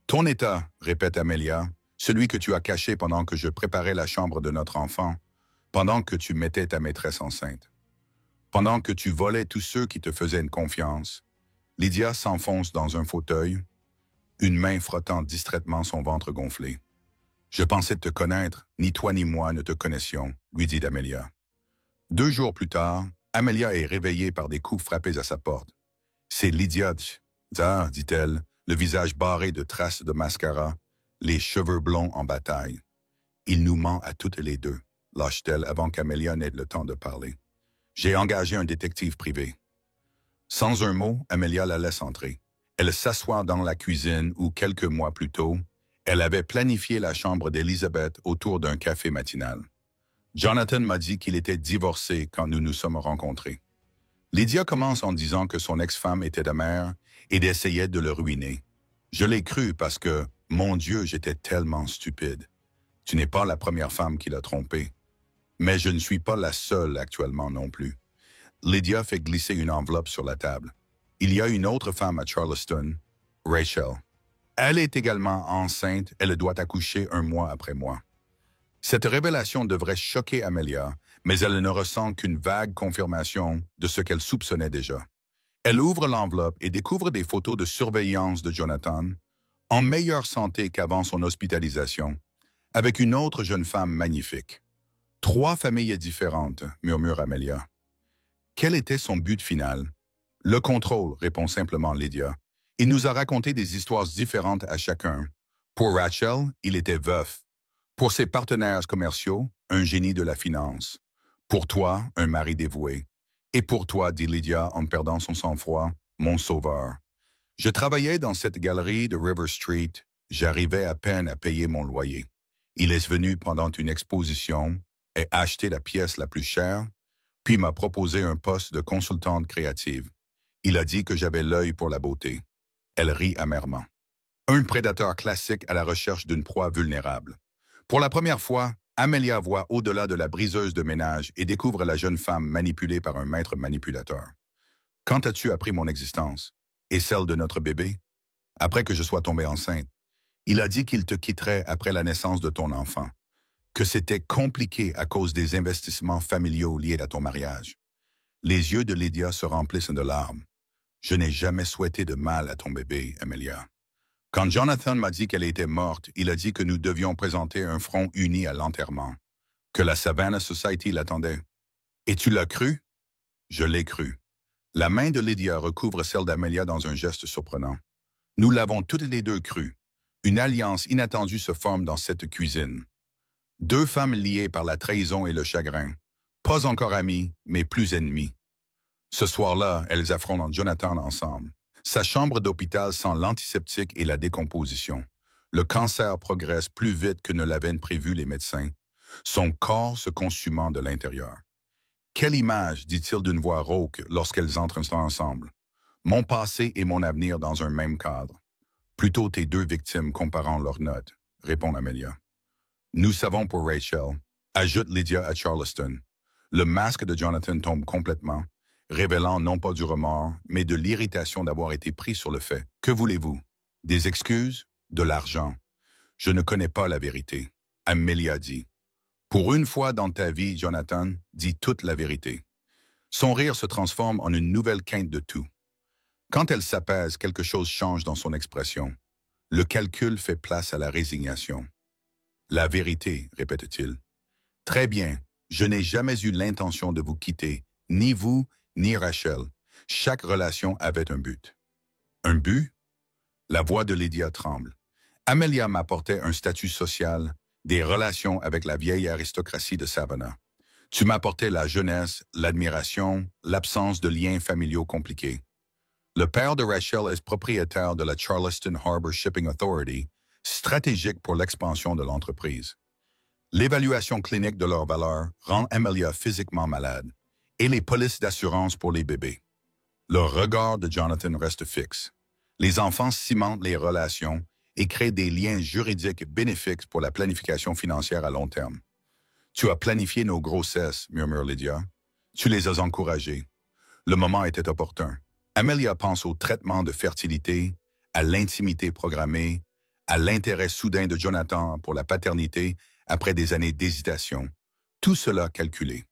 Speaker 1: Ton état, » répète Amelia, « celui que tu as caché pendant que je préparais la chambre de notre enfant, pendant que tu mettais ta maîtresse enceinte. Pendant que tu volais tous ceux qui te faisaient une confiance. » Lydia s'enfonce dans un fauteuil, une main frottant distraitement son ventre gonflé. « Je pensais te connaître, ni toi ni moi ne te connaissions, » lui dit Amelia. 2 jours plus tard, Amelia est réveillée par des coups frappés à sa porte. « C'est Lydia, dit-elle, le visage barré de traces de mascara, les cheveux blonds en bataille. « Il nous ment à toutes les deux, » lâche-t-elle avant qu'Amelia n'ait le temps de parler. « J'ai engagé un détective privé. » Sans un mot, Amelia la laisse entrer. Elle s'assoit dans la cuisine où, quelques mois plus tôt, elle avait planifié la chambre d'Elizabeth autour d'un café matinal. Jonathan m'a dit qu'il était divorcé quand nous nous sommes rencontrés. Lydia commence en disant que son ex-femme était amère et d'essayer de le ruiner. Je l'ai cru parce que, mon Dieu, j'étais tellement stupide. Tu n'es pas la première femme qui l'a trompé. Mais je ne suis pas la seule actuellement non plus. Lydia fait glisser une enveloppe sur la table. Il y a une autre femme à Charleston, Rachel. Elle est également enceinte, elle doit accoucher 1 mois après moi. Cette révélation devrait choquer Amelia, mais elle ne ressent qu'une vague confirmation de ce qu'elle soupçonnait déjà. Elle ouvre l'enveloppe et découvre des photos de surveillance de Jonathan, en meilleure santé qu'avant son hospitalisation, avec une autre jeune femme magnifique. 3 familles différentes, murmure Amelia. Quel était son but final? Le contrôle, répond simplement Lydia. Il nous a raconté des histoires différentes à chacun. Pour Rachel, il était veuf. Pour ses partenaires commerciaux, un génie de la finance. Pour toi, un mari dévoué. Et pour toi, dit Lydia en perdant son sang-froid, mon sauveur. Je travaillais dans cette galerie de River Street. J'arrivais à peine à payer mon loyer. Il est venu pendant une exposition et acheté la pièce la plus chère, puis m'a proposé un poste de consultante créative. Il a dit que j'avais l'œil pour la beauté. Elle rit amèrement. Un prédateur classique à la recherche d'une proie vulnérable. Pour la première fois, Amelia voit au-delà de la briseuse de ménage et découvre la jeune femme manipulée par un maître manipulateur. Quand as-tu appris mon existence? Et celle de notre bébé? Après que je sois tombée enceinte. Il a dit qu'il te quitterait après la naissance de ton enfant. Que c'était compliqué à cause des investissements familiaux liés à ton mariage. Les yeux de Lydia se remplissent de larmes. Je n'ai jamais souhaité de mal à ton bébé, Amelia. Quand Jonathan m'a dit qu'elle était morte, il a dit que nous devions présenter un front uni à l'enterrement, que la Savannah Society l'attendait. Et tu l'as cru? Je l'ai cru. La main de Lydia recouvre celle d'Amelia dans un geste surprenant. Nous l'avons toutes les deux cru. Une alliance inattendue se forme dans cette cuisine. 2 femmes liées par la trahison et le chagrin. Pas encore amies, mais plus ennemies. Ce soir-là, elles affrontent Jonathan ensemble. Sa chambre d'hôpital sent l'antiseptique et la décomposition. Le cancer progresse plus vite que ne l'avaient prévu les médecins. Son corps se consumant de l'intérieur. Quelle image, dit-il d'une voix rauque lorsqu'elles entrent ensemble. Mon passé et mon avenir dans un même cadre. Plutôt tes 2 victimes comparant leurs notes, répond Amelia. Nous savons pour Rachel, ajoute Lydia à Charleston. Le masque de Jonathan tombe complètement, révélant non pas du remords, mais de l'irritation d'avoir été pris sur le fait. Que voulez-vous? Des excuses? De l'argent? Je ne connais pas la vérité, Amelia dit. Pour une fois dans ta vie, Jonathan, dis toute la vérité. Son rire se transforme en une nouvelle quinte de tout. Quand elle s'apaise, quelque chose change dans son expression. Le calcul fait place à la résignation. La vérité, répète-t-il. Très bien, je n'ai jamais eu l'intention de vous quitter, ni vous, ni Rachel. Chaque relation avait un but. Un but? La voix de Lydia tremble. Amelia m'apportait un statut social, des relations avec la vieille aristocratie de Savannah. Tu m'apportais la jeunesse, l'admiration, l'absence de liens familiaux compliqués. Le père de Rachel est propriétaire de la Charleston Harbor Shipping Authority, stratégique pour l'expansion de l'entreprise. L'évaluation clinique de leur valeur rend Amelia physiquement malade, et les polices d'assurance pour les bébés. Le regard de Jonathan reste fixe. Les enfants cimentent les relations et créent des liens juridiques bénéfiques pour la planification financière à long terme. Tu as planifié nos grossesses, murmure Lydia. Tu les as encouragées. Le moment était opportun. Amelia pense au traitement de fertilité, à l'intimité programmée, à l'intérêt soudain de Jonathan pour la paternité après des années d'hésitation. Tout cela calculé.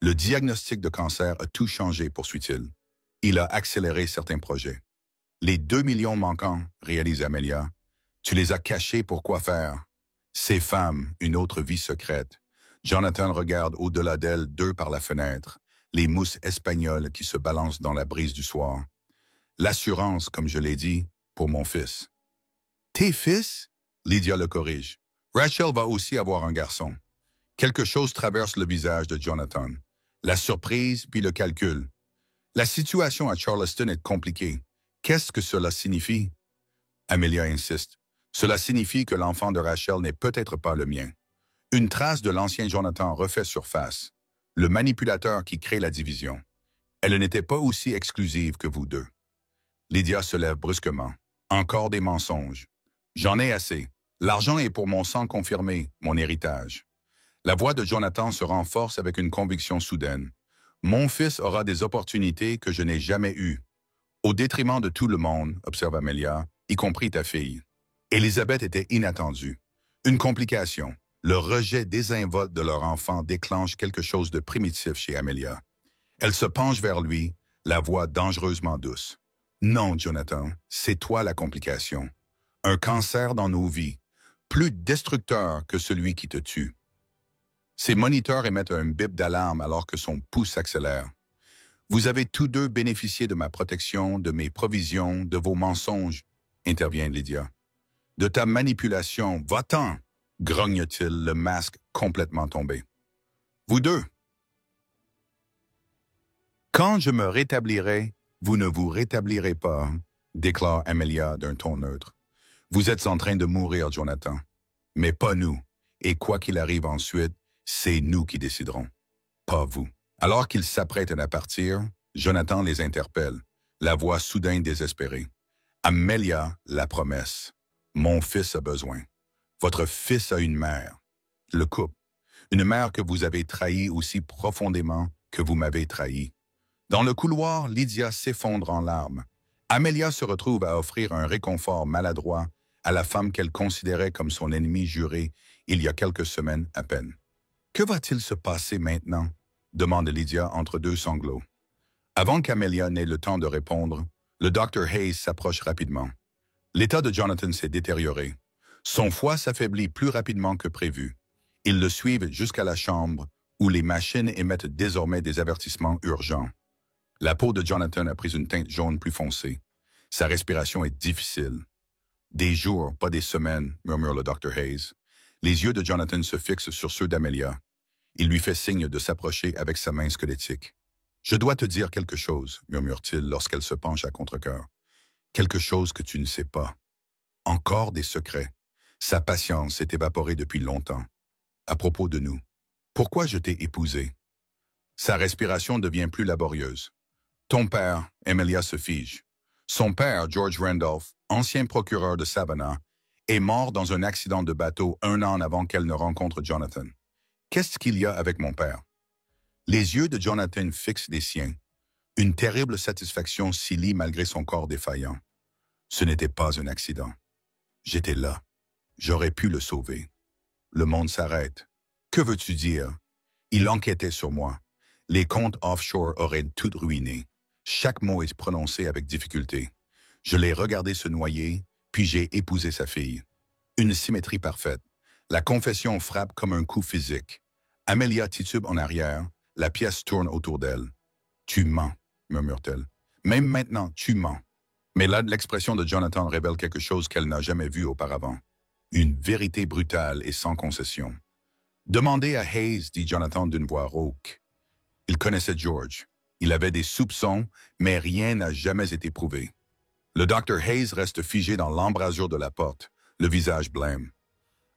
Speaker 1: Le diagnostic de cancer a tout changé, poursuit-il. Il a accéléré certains projets. Les 2 millions manquants, réalise Amelia. Tu les as cachés pour quoi faire? Ces femmes, une autre vie secrète. Jonathan regarde au-delà d'elle 2 par la fenêtre, les mousses espagnoles qui se balancent dans la brise du soir. L'assurance, comme je l'ai dit, pour mon fils. Tes fils? Lydia le corrige. Rachel va aussi avoir un garçon. Quelque chose traverse le visage de Jonathan. La surprise puis le calcul. La situation à Charleston est compliquée. Qu'est-ce que cela signifie? Amelia insiste. Cela signifie que l'enfant de Rachel n'est peut-être pas le mien. Une trace de l'ancien Jonathan refait surface. Le manipulateur qui crée la division. Elle n'était pas aussi exclusive que vous deux. Lydia se lève brusquement. Encore des mensonges. J'en ai assez. L'argent est pour mon sang confirmé, mon héritage. La voix de Jonathan se renforce avec une conviction soudaine. Mon fils aura des opportunités que je n'ai jamais eues. Au détriment de tout le monde, observe Amelia, y compris ta fille. Élisabeth était inattendue. Une complication. Le rejet désinvolte de leur enfant déclenche quelque chose de primitif chez Amelia. Elle se penche vers lui, la voix dangereusement douce. Non, Jonathan, c'est toi la complication. Un cancer dans nos vies, plus destructeur que celui qui te tue. Ses moniteurs émettent un bip d'alarme alors que son pouce s'accélère. Vous avez tous deux bénéficié de ma protection, de mes provisions, de vos mensonges, intervient Lydia. De ta manipulation, va-t'en, grogne-t-il, le masque complètement tombé. Vous deux. Quand je me rétablirai, vous ne vous rétablirez pas, déclare Amelia d'un ton neutre. Vous êtes en train de mourir, Jonathan. Mais pas nous. Et quoi qu'il arrive ensuite, c'est nous qui déciderons. Pas vous. Alors qu'ils s'apprêtent à partir, Jonathan les interpelle, la voix soudain désespérée. Amelia, la promesse. Mon fils a besoin. Votre fils a une mère. Le couple. Une mère que vous avez trahie aussi profondément que vous m'avez trahi. Dans le couloir, Lydia s'effondre en larmes. Amelia se retrouve à offrir un réconfort maladroit à la femme qu'elle considérait comme son ennemie juré il y a quelques semaines à peine. Que va-t-il se passer maintenant? Demande Lydia entre deux sanglots. Avant qu'Amelia n'ait le temps de répondre, le Dr Hayes s'approche rapidement. L'état de Jonathan s'est détérioré. Son foie s'affaiblit plus rapidement que prévu. Ils le suivent jusqu'à la chambre où les machines émettent désormais des avertissements urgents. La peau de Jonathan a pris une teinte jaune plus foncée. Sa respiration est difficile. Des jours, pas des semaines, murmure le Dr Hayes. Les yeux de Jonathan se fixent sur ceux d'Amelia. Il lui fait signe de s'approcher avec sa main squelettique. « Je dois te dire quelque chose, murmure-t-il lorsqu'elle se penche à contre-cœur. Quelque chose que tu ne sais pas. Encore des secrets. Sa patience s'est évaporée depuis longtemps. À propos de nous. Pourquoi je t'ai épousé? » Sa respiration devient plus laborieuse. Ton père, Amelia se fige. Son père, George Randolph, ancien procureur de Savannah, est mort dans un accident de bateau 1 an avant qu'elle ne rencontre Jonathan. Qu'est-ce qu'il y a avec mon père? Les yeux de Jonathan fixent les siens. Une terrible satisfaction s'y lie malgré son corps défaillant. Ce n'était pas un accident. J'étais là. J'aurais pu le sauver. Le monde s'arrête. Que veux-tu dire? Il enquêtait sur moi. Les comptes offshore auraient tout ruiné. Chaque mot est prononcé avec difficulté. Je l'ai regardé se noyer, puis j'ai épousé sa fille. Une symétrie parfaite. La confession frappe comme un coup physique. Amelia titube en arrière, la pièce tourne autour d'elle. « Tu mens », murmure-t-elle. « Même maintenant, tu mens. » Mais là, l'expression de Jonathan révèle quelque chose qu'elle n'a jamais vu auparavant. Une vérité brutale et sans concession. « Demandez à Hayes, dit Jonathan d'une voix rauque. Il connaissait George. Il avait des soupçons, mais rien n'a jamais été prouvé. Le Dr Hayes reste figé dans l'embrasure de la porte, le visage blême.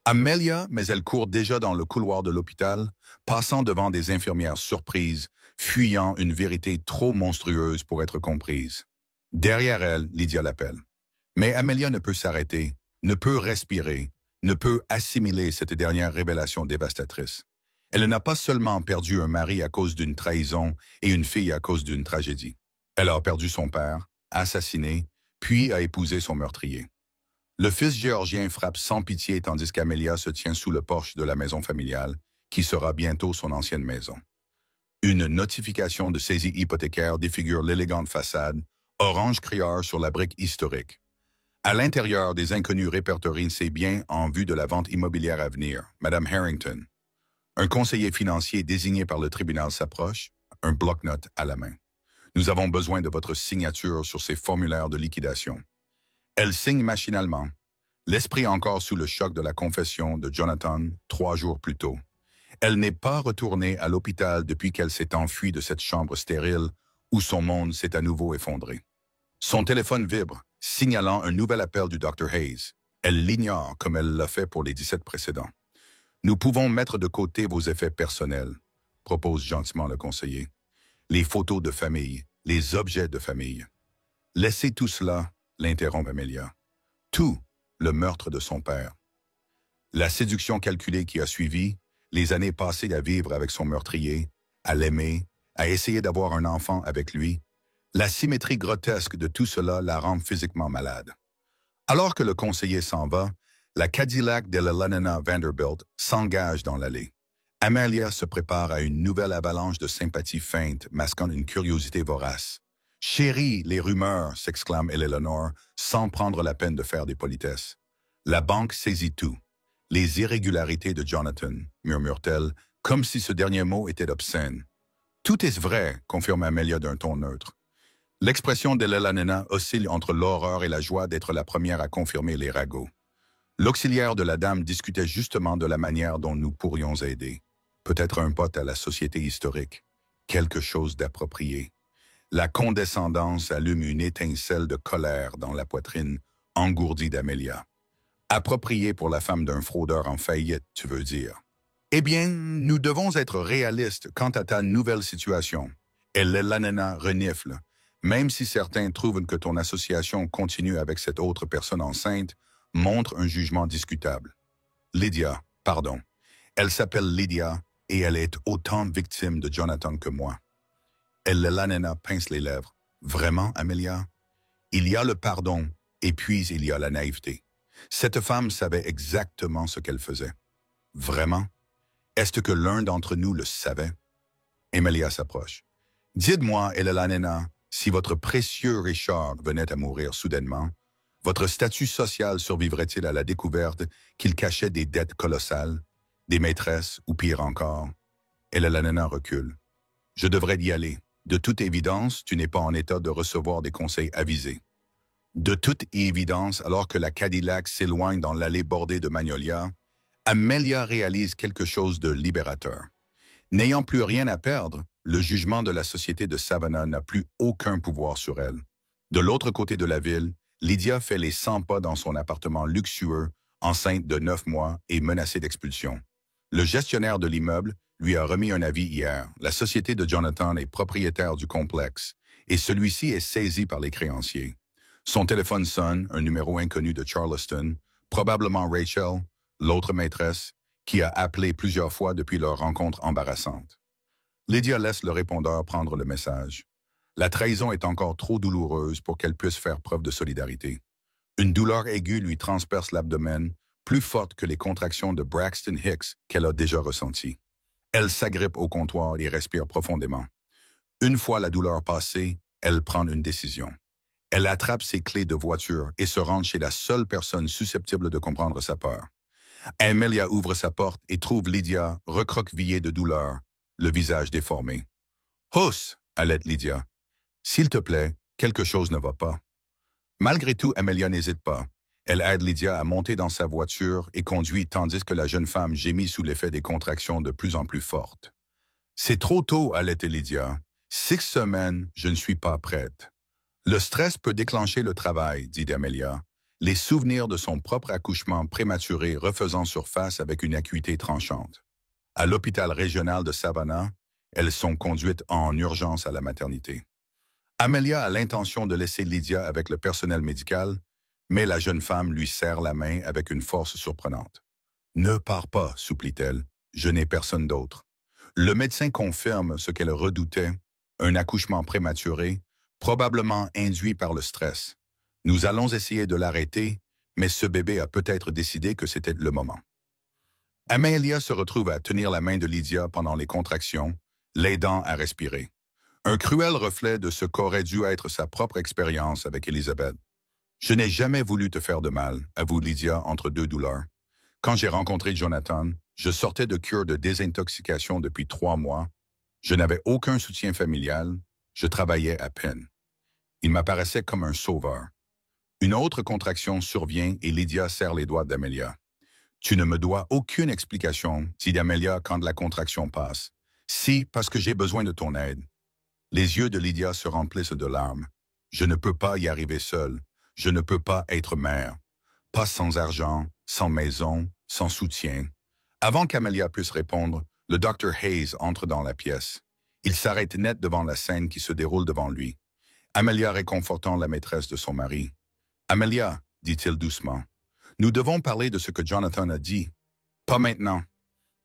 Speaker 1: Amelia, mais elle court déjà dans le couloir de l'hôpital, passant devant des infirmières surprises, fuyant une vérité trop monstrueuse pour être comprise. Derrière elle, Lydia l'appelle. Mais Amelia ne peut s'arrêter, ne peut respirer, ne peut assimiler cette dernière révélation dévastatrice. Elle n'a pas seulement perdu un mari à cause d'une trahison et une fille à cause d'une tragédie. Elle a perdu son père, assassiné, puis a épousé son meurtrier. Le fils géorgien frappe sans pitié tandis qu'Amelia se tient sous le porche de la maison familiale, qui sera bientôt son ancienne maison. Une notification de saisie hypothécaire défigure l'élégante façade, orange criard sur la brique historique. À l'intérieur, des inconnus répertorient ses biens en vue de la vente immobilière à venir, Madame Harrington. Un conseiller financier désigné par le tribunal s'approche, un bloc-notes à la main. Nous avons besoin de votre signature sur ces formulaires de liquidation. Elle signe machinalement, l'esprit encore sous le choc de la confession de Jonathan 3 jours plus tôt. Elle n'est pas retournée à l'hôpital depuis qu'elle s'est enfuie de cette chambre stérile où son monde s'est à nouveau effondré. Son téléphone vibre, signalant un nouvel appel du Dr Hayes. Elle l'ignore comme elle l'a fait pour les 17 précédents. Nous pouvons mettre de côté vos effets personnels, propose gentiment le conseiller. Les photos de famille, les objets de famille. Laissez tout cela, l'interrompt Amelia. Tout, le meurtre de son père. La séduction calculée qui a suivi, les années passées à vivre avec son meurtrier, à l'aimer, à essayer d'avoir un enfant avec lui, la symétrie grotesque de tout cela la rend physiquement malade. Alors que le conseiller s'en va, la Cadillac de la Lenina Vanderbilt s'engage dans l'allée. Amelia se prépare à une nouvelle avalanche de sympathie feinte, masquant une curiosité vorace. « Chérie, les rumeurs !» s'exclame Eleanor, sans prendre la peine de faire des politesses. La banque saisit tout. Les irrégularités de Jonathan, murmure-t-elle, comme si ce dernier mot était obscène. « Tout est vrai », confirme Amelia d'un ton neutre. L'expression de Lenina oscille entre l'horreur et la joie d'être la première à confirmer les ragots. L'auxiliaire de la dame discutait justement de la manière dont nous pourrions aider. Peut-être un pote à la société historique. Quelque chose d'approprié. La condescendance allume une étincelle de colère dans la poitrine engourdie d'Amelia. Approprié pour la femme d'un fraudeur en faillite, tu veux dire. Eh bien, nous devons être réalistes quant à ta nouvelle situation. Et Lenina renifle. Même si certains trouvent que ton association continue avec cette autre personne enceinte, montre un jugement discutable. Lydia, pardon. Elle s'appelle Lydia et elle est autant victime de Jonathan que moi. Lenina pince les lèvres. Vraiment, Amelia? Il y a le pardon et puis il y a la naïveté. Cette femme savait exactement ce qu'elle faisait. Vraiment? Est-ce que l'un d'entre nous le savait? Amelia s'approche. Dites-moi, Lenina, si votre précieux Richard venait à mourir soudainement, votre statut social survivrait-il à la découverte qu'il cachait des dettes colossales, des maîtresses ou pire encore? Lenina recule. Je devrais y aller. De toute évidence, tu n'es pas en état de recevoir des conseils avisés. De toute évidence, alors que la Cadillac s'éloigne dans l'allée bordée de magnolias, Amelia réalise quelque chose de libérateur. N'ayant plus rien à perdre, le jugement de la société de Savannah n'a plus aucun pouvoir sur elle. De l'autre côté de la ville, Lydia fait les 100 pas dans son appartement luxueux, enceinte de 9 mois et menacée d'expulsion. Le gestionnaire de l'immeuble lui a remis un avis hier. La société de Jonathan est propriétaire du complexe et celui-ci est saisi par les créanciers. Son téléphone sonne, un numéro inconnu de Charleston, probablement Rachel, l'autre maîtresse, qui a appelé plusieurs fois depuis leur rencontre embarrassante. Lydia laisse le répondeur prendre le message. La trahison est encore trop douloureuse pour qu'elle puisse faire preuve de solidarité. Une douleur aiguë lui transperce l'abdomen, plus forte que les contractions de Braxton Hicks qu'elle a déjà ressenties. Elle s'agrippe au comptoir et respire profondément. Une fois la douleur passée, elle prend une décision. Elle attrape ses clés de voiture et se rend chez la seule personne susceptible de comprendre sa peur. Amelia ouvre sa porte et trouve Lydia recroquevillée de douleur, le visage déformé. « Housse !» halète Lydia. « S'il te plaît, quelque chose ne va pas. » Malgré tout, Amelia n'hésite pas. Elle aide Lydia à monter dans sa voiture et conduit tandis que la jeune femme gémit sous l'effet des contractions de plus en plus fortes. « C'est trop tôt, halète Lydia. 6 semaines, je ne suis pas prête. » Le stress peut déclencher le travail, dit Amelia, les souvenirs de son propre accouchement prématuré refaisant surface avec une acuité tranchante. À l'hôpital régional de Savannah, elles sont conduites en urgence à la maternité. Amelia a l'intention de laisser Lydia avec le personnel médical, mais la jeune femme lui serre la main avec une force surprenante. « Ne pars pas, supplie-t-elle, je n'ai personne d'autre. » Le médecin confirme ce qu'elle redoutait, un accouchement prématuré, probablement induit par le stress. Nous allons essayer de l'arrêter, mais ce bébé a peut-être décidé que c'était le moment. Amelia se retrouve à tenir la main de Lydia pendant les contractions, l'aidant à respirer. Un cruel reflet de ce qu'aurait dû être sa propre expérience avec Elizabeth. « Je n'ai jamais voulu te faire de mal », avoue Lydia entre deux douleurs. « Quand j'ai rencontré Jonathan, je sortais de cure de désintoxication depuis 3 mois. Je n'avais aucun soutien familial. Je travaillais à peine. Il m'apparaissait comme un sauveur. » Une autre contraction survient et Lydia serre les doigts d'Amelia. « Tu ne me dois aucune explication, dit Amelia quand la contraction passe. Si, parce que j'ai besoin de ton aide. » Les yeux de Lydia se remplissent de larmes. « Je ne peux pas y arriver seule. Je ne peux pas être mère. Pas sans argent, sans maison, sans soutien. » Avant qu'Amelia puisse répondre, le Dr. Hayes entre dans la pièce. Il s'arrête net devant la scène qui se déroule devant lui. Amelia réconfortant la maîtresse de son mari. « Amelia, dit-il doucement, nous devons parler de ce que Jonathan a dit. Pas maintenant.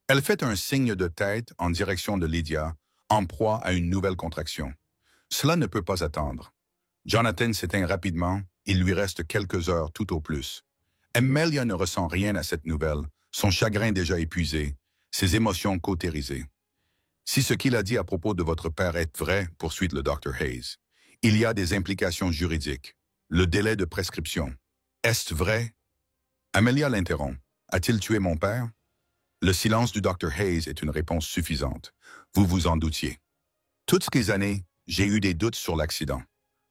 Speaker 1: Elle fait un signe de tête en direction de Lydia, en proie à une nouvelle contraction. Cela ne peut pas attendre. Jonathan s'éteint rapidement, il lui reste quelques heures tout au plus. Amelia ne ressent rien à cette nouvelle, son chagrin déjà épuisé, ses émotions cautérisées. Si ce qu'il a dit à propos de votre père est vrai, poursuit le Dr. Hayes, il y a des implications juridiques. Le délai de prescription. Est-ce vrai? Amelia l'interrompt. A-t-il tué mon père? Le silence du Dr. Hayes est une réponse suffisante. Vous vous en doutiez. Toutes ces années, j'ai eu des doutes sur l'accident.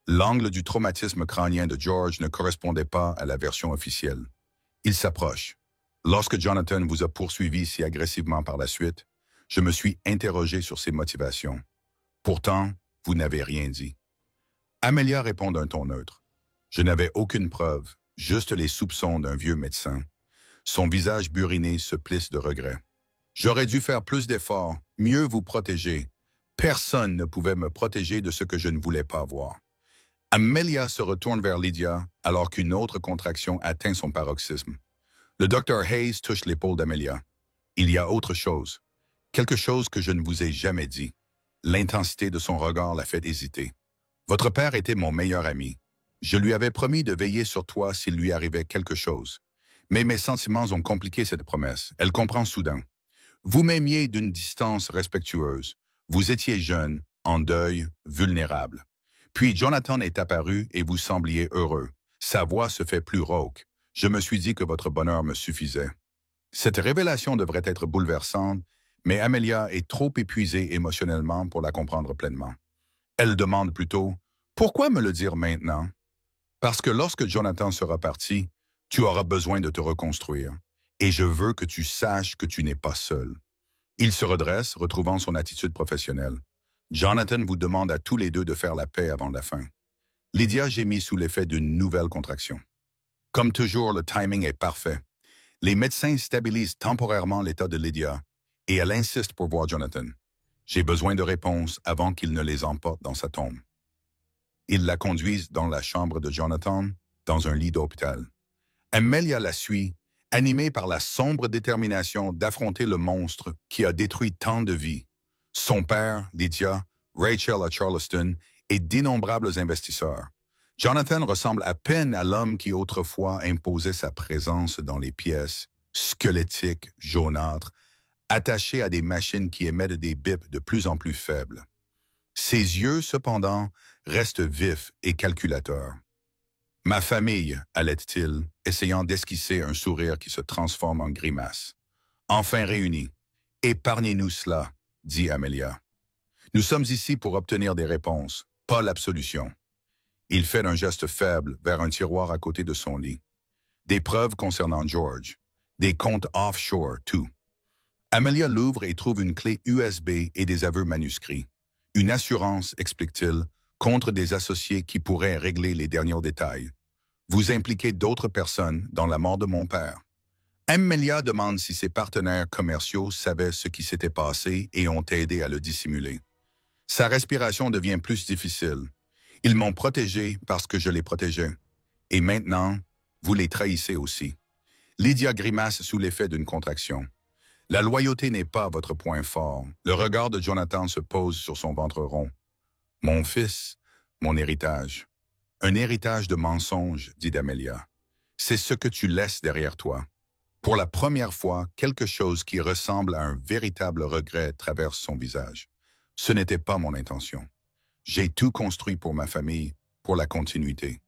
Speaker 1: L'angle du traumatisme crânien de George ne correspondait pas à la version officielle. Il s'approche. Lorsque Jonathan vous a poursuivi si agressivement par la suite, je me suis interrogé sur ses motivations. Pourtant, vous n'avez rien dit. Amelia répond d'un ton neutre. Je n'avais aucune preuve, juste les soupçons d'un vieux médecin. Son visage buriné se plisse de regret. J'aurais dû faire plus d'efforts, mieux vous protéger. Personne ne pouvait me protéger de ce que je ne voulais pas voir. Amelia se retourne vers Lydia alors qu'une autre contraction atteint son paroxysme. Le Dr. Hayes touche l'épaule d'Amelia. Il y a autre chose. Quelque chose que je ne vous ai jamais dit. L'intensité de son regard l'a fait hésiter. Votre père était mon meilleur ami. Je lui avais promis de veiller sur toi s'il lui arrivait quelque chose. Mais mes sentiments ont compliqué cette promesse. Elle comprend soudain. Vous m'aimiez d'une distance respectueuse. Vous étiez jeune, en deuil, vulnérable. Puis Jonathan est apparu et vous sembliez heureux. Sa voix se fait plus rauque. Je me suis dit que votre bonheur me suffisait. Cette révélation devrait être bouleversante, mais Amelia est trop épuisée émotionnellement pour la comprendre pleinement. Elle demande plutôt « Pourquoi me le dire maintenant ?» Parce que lorsque Jonathan sera parti, tu auras besoin de te reconstruire. Et je veux que tu saches que tu n'es pas seul. Il se redresse, retrouvant son attitude professionnelle. Jonathan vous demande à tous les deux de faire la paix avant la fin. Lydia gémit sous l'effet d'une nouvelle contraction. Comme toujours, le timing est parfait. Les médecins stabilisent temporairement l'état de Lydia et elle insiste pour voir Jonathan. J'ai besoin de réponses avant qu'il ne les emporte dans sa tombe. Ils la conduisent dans la chambre de Jonathan, dans un lit d'hôpital. Amelia la suit, animée par la sombre détermination d'affronter le monstre qui a détruit tant de vies. Son père, Lydia, Rachel à Charleston et d'innombrables investisseurs. Jonathan ressemble à peine à l'homme qui autrefois imposait sa présence dans les pièces, squelettique, jaunâtre, attaché à des machines qui émettent des bips de plus en plus faibles. Ses yeux, cependant, restent vifs et calculateurs. « Ma famille », allait-il, essayant d'esquisser un sourire qui se transforme en grimace. « Enfin réunis. Épargnez-nous cela », dit Amelia. « Nous sommes ici pour obtenir des réponses, pas l'absolution. » Il fait un geste faible vers un tiroir à côté de son lit. Des preuves concernant George. Des comptes offshore, tout. Amelia l'ouvre et trouve une clé USB et des aveux manuscrits. Une assurance, explique-t-il, contre des associés qui pourraient régler les derniers détails. Vous impliquez d'autres personnes dans la mort de mon père. Amelia demande si ses partenaires commerciaux savaient ce qui s'était passé et ont aidé à le dissimuler. Sa respiration devient plus difficile. Ils m'ont protégé parce que je les protégeais. Et maintenant, vous les trahissez aussi. Lydia grimace sous l'effet d'une contraction. La loyauté n'est pas votre point fort. Le regard de Jonathan se pose sur son ventre rond. Mon fils, mon héritage. Un héritage de mensonges, dit Amelia. C'est ce que tu laisses derrière toi. Pour la première fois, quelque chose qui ressemble à un véritable regret traverse son visage. Ce n'était pas mon intention. J'ai tout construit pour ma famille, pour la continuité.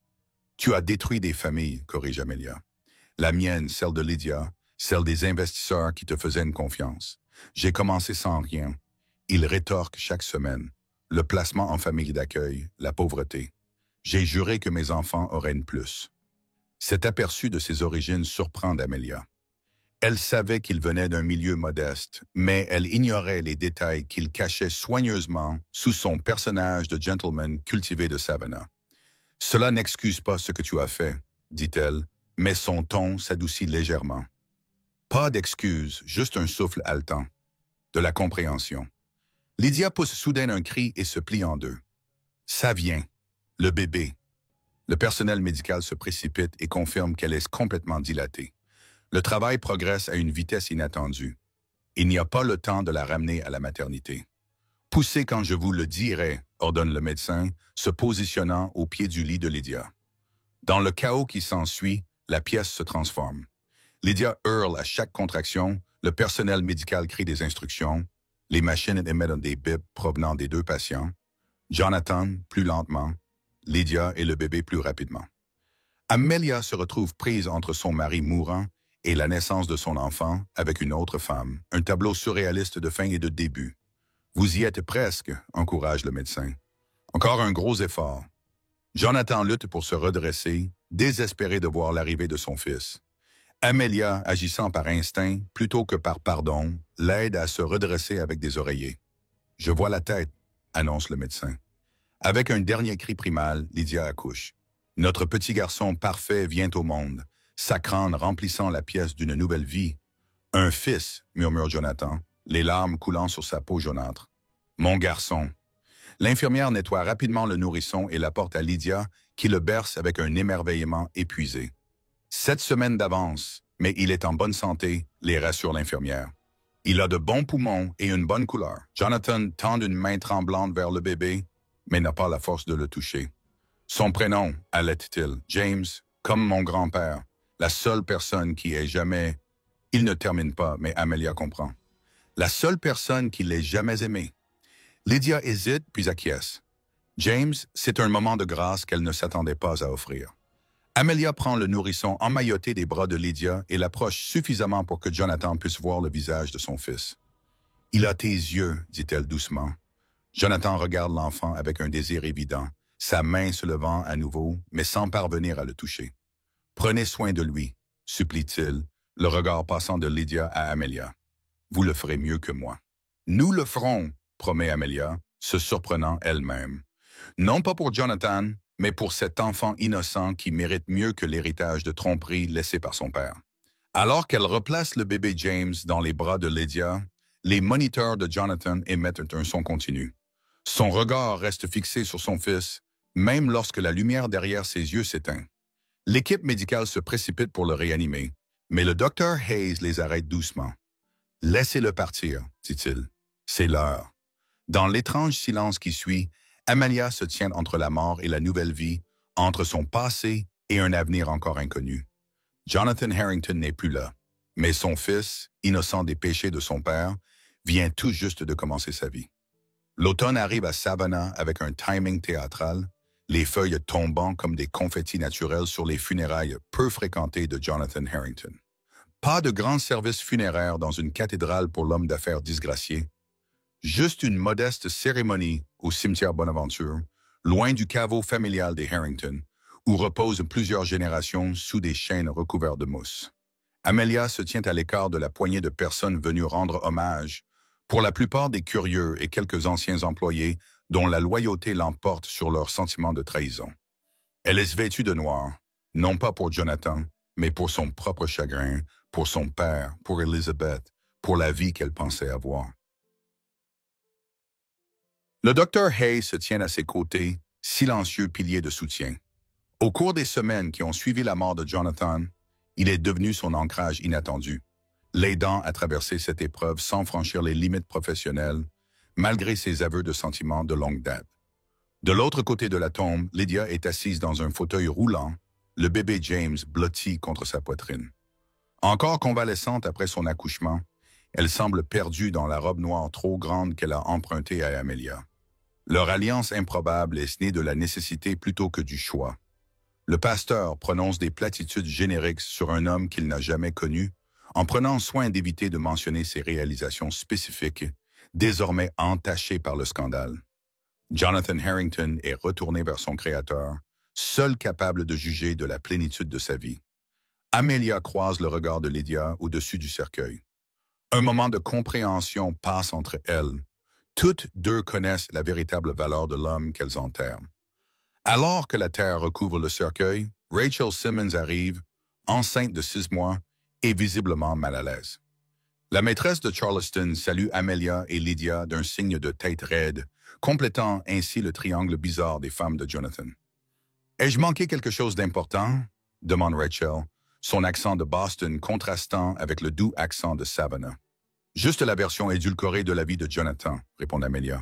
Speaker 1: Tu as détruit des familles, corrige Amelia. La mienne, celle de Lydia, celle des investisseurs qui te faisaient une confiance. J'ai commencé sans rien. Ils rétorquent chaque semaine. Le placement en famille d'accueil, la pauvreté. J'ai juré que mes enfants auraient une plus. Cet aperçu de ses origines surprend Amelia. Elle savait qu'il venait d'un milieu modeste, mais elle ignorait les détails qu'il cachait soigneusement sous son personnage de gentleman cultivé de Savannah. « Cela n'excuse pas ce que tu as fait, » dit-elle, mais son ton s'adoucit légèrement. Pas d'excuse, juste un souffle haletant. De la compréhension. Lydia pousse soudain un cri et se plie en deux. Ça vient. Le bébé. Le personnel médical se précipite et confirme qu'elle est complètement dilatée. Le travail progresse à une vitesse inattendue. Il n'y a pas le temps de la ramener à la maternité. Poussez quand je vous le dirai, ordonne le médecin, se positionnant au pied du lit de Lydia. Dans le chaos qui s'ensuit, la pièce se transforme. Lydia hurle à chaque contraction, le personnel médical crie des instructions, les machines émettent des bips provenant des deux patients, Jonathan plus lentement, Lydia et le bébé plus rapidement. Amelia se retrouve prise entre son mari mourant et la naissance de son enfant avec une autre femme, un tableau surréaliste de fin et de début. Vous y êtes presque, encourage le médecin. Encore un gros effort. Jonathan lutte pour se redresser, désespéré de voir l'arrivée de son fils. Amelia, agissant par instinct plutôt que par pardon, l'aide à se redresser avec des oreillers. « Je vois la tête », annonce le médecin. Avec un dernier cri primal, Lydia accouche. Notre petit garçon parfait vient au monde, sa crâne remplissant la pièce d'une nouvelle vie. « Un fils », murmure Jonathan, les larmes coulant sur sa peau jaunâtre. « Mon garçon ». L'infirmière nettoie rapidement le nourrisson et l'apporte à Lydia, qui le berce avec un émerveillement épuisé. 7 semaines d'avance, mais il est en bonne santé, les rassure l'infirmière. Il a de bons poumons et une bonne couleur. Jonathan tend une main tremblante vers le bébé, mais n'a pas la force de le toucher. Son prénom, allait-il, James, comme mon grand-père, la seule personne qui ait jamais... Il ne termine pas, mais Amelia comprend. La seule personne qui l'ait jamais aimé. Lydia hésite, puis acquiesce. James, c'est un moment de grâce qu'elle ne s'attendait pas à offrir. Amelia prend le nourrisson emmailloté des bras de Lydia et l'approche suffisamment pour que Jonathan puisse voir le visage de son fils. « Il a tes yeux, dit-elle doucement. Jonathan regarde l'enfant avec un désir évident, sa main se levant à nouveau, mais sans parvenir à le toucher. « Prenez soin de lui, supplie-t-il, le regard passant de Lydia à Amelia. Vous le ferez mieux que moi. »« Nous le ferons, » promet Amelia, se surprenant elle-même. Non pas pour Jonathan, mais pour cet enfant innocent qui mérite mieux que l'héritage de tromperie laissé par son père. Alors qu'elle replace le bébé James dans les bras de Lydia, les moniteurs de Jonathan émettent un son continu. Son regard reste fixé sur son fils, même lorsque la lumière derrière ses yeux s'éteint. L'équipe médicale se précipite pour le réanimer, mais le docteur Hayes les arrête doucement. « Laissez-le partir, dit-il. C'est l'heure. » Dans l'étrange silence qui suit, Amelia se tient entre la mort et la nouvelle vie, entre son passé et un avenir encore inconnu. Jonathan Harrington n'est plus là, mais son fils, innocent des péchés de son père, vient tout juste de commencer sa vie. L'automne arrive à Savannah avec un timing théâtral, les feuilles tombant comme des confettis naturels sur les funérailles peu fréquentées de Jonathan Harrington. Pas de grand service funéraire dans une cathédrale pour l'homme d'affaires disgracié. Juste une modeste cérémonie au cimetière Bonaventure, loin du caveau familial des Harrington, où reposent plusieurs générations sous des chênes recouverts de mousse. Amelia se tient à l'écart de la poignée de personnes venues rendre hommage, pour la plupart des curieux et quelques anciens employés dont la loyauté l'emporte sur leur sentiment de trahison. Elle est vêtue de noir, non pas pour Jonathan, mais pour son propre chagrin, pour son père, pour Elizabeth, pour la vie qu'elle pensait avoir. Le docteur Hayes se tient à ses côtés, silencieux pilier de soutien. Au cours des semaines qui ont suivi la mort de Jonathan, il est devenu son ancrage inattendu, l'aidant à traverser cette épreuve sans franchir les limites professionnelles, malgré ses aveux de sentiments de longue date. De l'autre côté de la tombe, Lydia est assise dans un fauteuil roulant, le bébé James blotti contre sa poitrine. Encore convalescente après son accouchement, elle semble perdue dans la robe noire trop grande qu'elle a empruntée à Amelia. Leur alliance improbable est née de la nécessité plutôt que du choix. Le pasteur prononce des platitudes génériques sur un homme qu'il n'a jamais connu, en prenant soin d'éviter de mentionner ses réalisations spécifiques, désormais entachées par le scandale. Jonathan Harrington est retourné vers son créateur, seul capable de juger de la plénitude de sa vie. Amelia croise le regard de Lydia au-dessus du cercueil. Un moment de compréhension passe entre elles. Toutes deux connaissent la véritable valeur de l'homme qu'elles enterrent. Alors que la terre recouvre le cercueil, Rachel Simmons arrive, enceinte de 6 mois et visiblement mal à l'aise. La maîtresse de Charleston salue Amelia et Lydia d'un signe de tête raide, complétant ainsi le triangle bizarre des femmes de Jonathan. « Ai-je manqué quelque chose d'important ?» demande Rachel, son accent de Boston contrastant avec le doux accent de Savannah. Juste la version édulcorée de la vie de Jonathan, répond Amelia.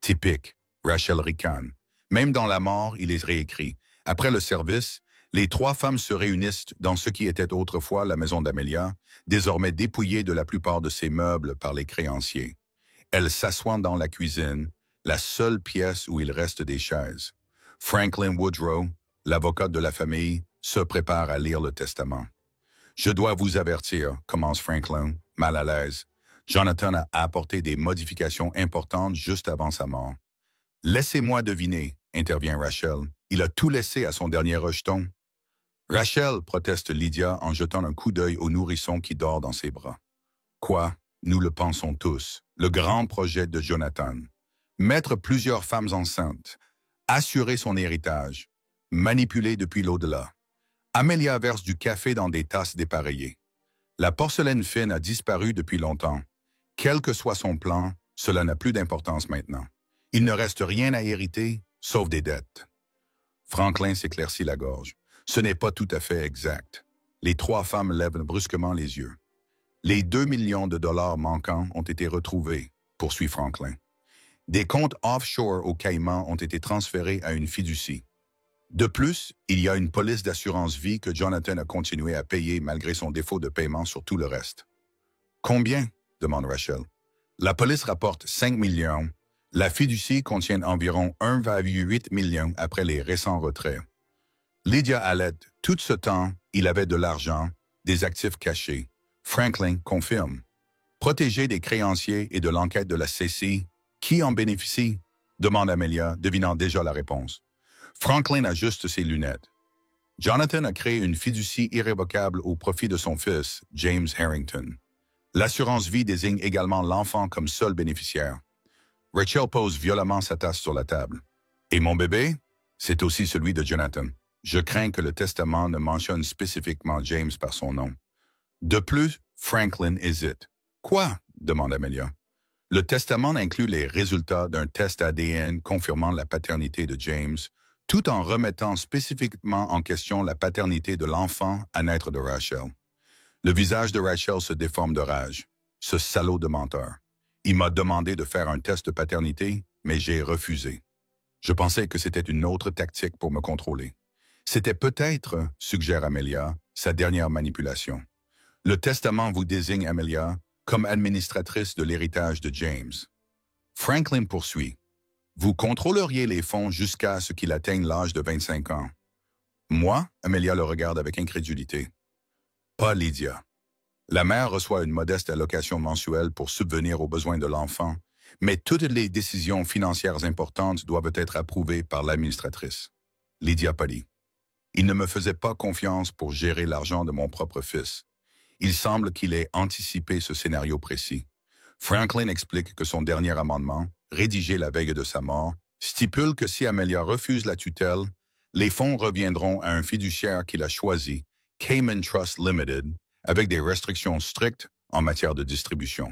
Speaker 1: Typique, Rachel ricane. Même dans la mort, il est réécrit. Après le service, les trois femmes se réunissent dans ce qui était autrefois la maison d'Amelia, désormais dépouillée de la plupart de ses meubles par les créanciers. Elles s'assoient dans la cuisine, la seule pièce où il reste des chaises. Franklin Woodrow, l'avocat de la famille, se prépare à lire le testament. « Je dois vous avertir, commence Franklin, mal à l'aise. Jonathan a apporté des modifications importantes juste avant sa mort. « Laissez-moi deviner, intervient Rachel. Il a tout laissé à son dernier rejeton. » « Rachel, proteste Lydia en jetant un coup d'œil au nourrisson qui dort dans ses bras. Quoi, nous le pensons tous, le grand projet de Jonathan. Mettre plusieurs femmes enceintes, assurer son héritage, manipuler depuis l'au-delà. Amelia verse du café dans des tasses dépareillées. La porcelaine fine a disparu depuis longtemps. Quel que soit son plan, cela n'a plus d'importance maintenant. Il ne reste rien à hériter, sauf des dettes. Franklin s'éclaircit la gorge. Ce n'est pas tout à fait exact. Les trois femmes lèvent brusquement les yeux. Les 2 millions de dollars manquants ont été retrouvés, poursuit Franklin. Des comptes offshore au Caïman ont été transférés à une fiducie. De plus, il y a une police d'assurance vie que Jonathan a continué à payer malgré son défaut de paiement sur tout le reste. Combien? Demande Rachel. La police rapporte 5 millions. La fiducie contient environ 1,8 million après les récents retraits. Lydia allait. Tout ce temps, il avait de l'argent, des actifs cachés. Franklin confirme. Protégé des créanciers et de l'enquête de la CC, qui en bénéficie? Demande Amelia, devinant déjà la réponse. Franklin ajuste ses lunettes. Jonathan a créé une fiducie irrévocable au profit de son fils, James Harrington. L'assurance vie désigne également l'enfant comme seul bénéficiaire. Rachel pose violemment sa tasse sur la table. Et mon bébé? C'est aussi celui de Jonathan. Je crains que le testament ne mentionne spécifiquement James par son nom. De plus, Franklin hésite. Quoi? Demande Amelia. Le testament inclut les résultats d'un test ADN confirmant la paternité de James, tout en remettant spécifiquement en question la paternité de l'enfant à naître de Rachel. Le visage de Rachel se déforme de rage. Ce salaud de menteur. Il m'a demandé de faire un test de paternité, mais j'ai refusé. Je pensais que c'était une autre tactique pour me contrôler. C'était peut-être, suggère Amelia, sa dernière manipulation. Le testament vous désigne, Amelia, comme administratrice de l'héritage de James. Franklin poursuit. Vous contrôleriez les fonds jusqu'à ce qu'il atteigne l'âge de 25 ans. Moi, Amelia le regarde avec incrédulité. Pas Lydia. La mère reçoit une modeste allocation mensuelle pour subvenir aux besoins de l'enfant, mais toutes les décisions financières importantes doivent être approuvées par l'administratrice. Lydia pâlit. Il ne me faisait pas confiance pour gérer l'argent de mon propre fils. Il semble qu'il ait anticipé ce scénario précis. Franklin explique que son dernier amendement, rédigé la veille de sa mort, stipule que si Amelia refuse la tutelle, les fonds reviendront à un fiduciaire qu'il a choisi, Cayman Trust Limited, avec des restrictions strictes en matière de distribution.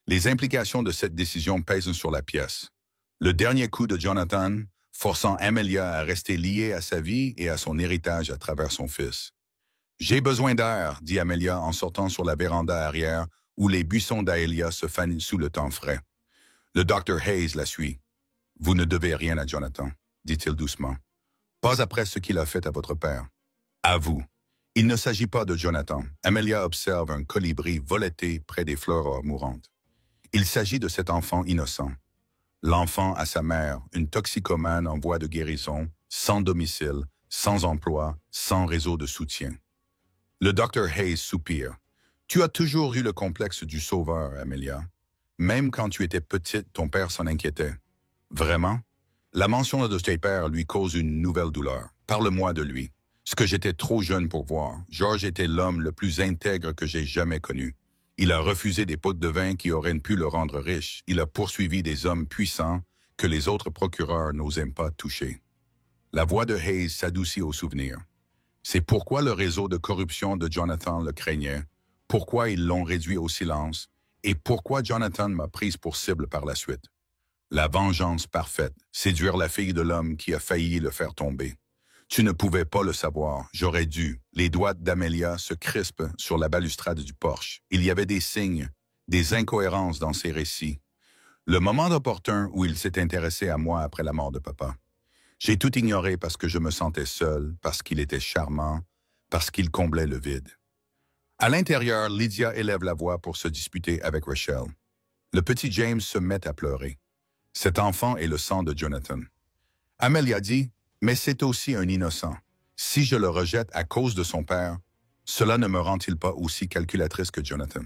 Speaker 1: Les implications de cette décision pèsent sur la pièce. Le dernier coup de Jonathan, forçant Amelia à rester liée à sa vie et à son héritage à travers son fils. « J'ai besoin d'air, dit Amelia en sortant sur la véranda arrière où les buissons d'Aelia se fanent sous le temps frais. Le Dr. Hayes la suit. « Vous ne devez rien à Jonathan, dit-il doucement. Pas après ce qu'il a fait à votre père. À vous. Il ne s'agit pas de Jonathan. Amelia observe un colibri voleter près des fleurs mourantes. Il s'agit de cet enfant innocent. L'enfant à sa mère, une toxicomane en voie de guérison, sans domicile, sans emploi, sans réseau de soutien. Le Dr. Hayes soupire. Tu as toujours eu le complexe du sauveur, Amelia. Même quand tu étais petite, ton père s'en inquiétait. Vraiment? La mention de tes pères lui cause une nouvelle douleur. Parle-moi de lui. Ce que j'étais trop jeune pour voir. George était l'homme le plus intègre que j'ai jamais connu. Il a refusé des pots de vin qui auraient pu le rendre riche. Il a poursuivi des hommes puissants que les autres procureurs n'osaient pas toucher. La voix de Hayes s'adoucit au souvenir. C'est pourquoi le réseau de corruption de Jonathan le craignait, pourquoi ils l'ont réduit au silence, et pourquoi Jonathan m'a prise pour cible par la suite. La vengeance parfaite, séduire la fille de l'homme qui a failli le faire tomber. Tu ne pouvais pas le savoir, j'aurais dû. Les doigts d'Amelia se crispent sur la balustrade du porche. Il y avait des signes, des incohérences dans ses récits. Le moment opportun où il s'est intéressé à moi après la mort de papa. J'ai tout ignoré parce que je me sentais seul, parce qu'il était charmant, parce qu'il comblait le vide. À l'intérieur, Lydia élève la voix pour se disputer avec Rachel. Le petit James se met à pleurer. Cet enfant est le sang de Jonathan. Amelia dit, mais c'est aussi un innocent. Si je le rejette à cause de son père, cela ne me rend-il pas aussi calculatrice que Jonathan?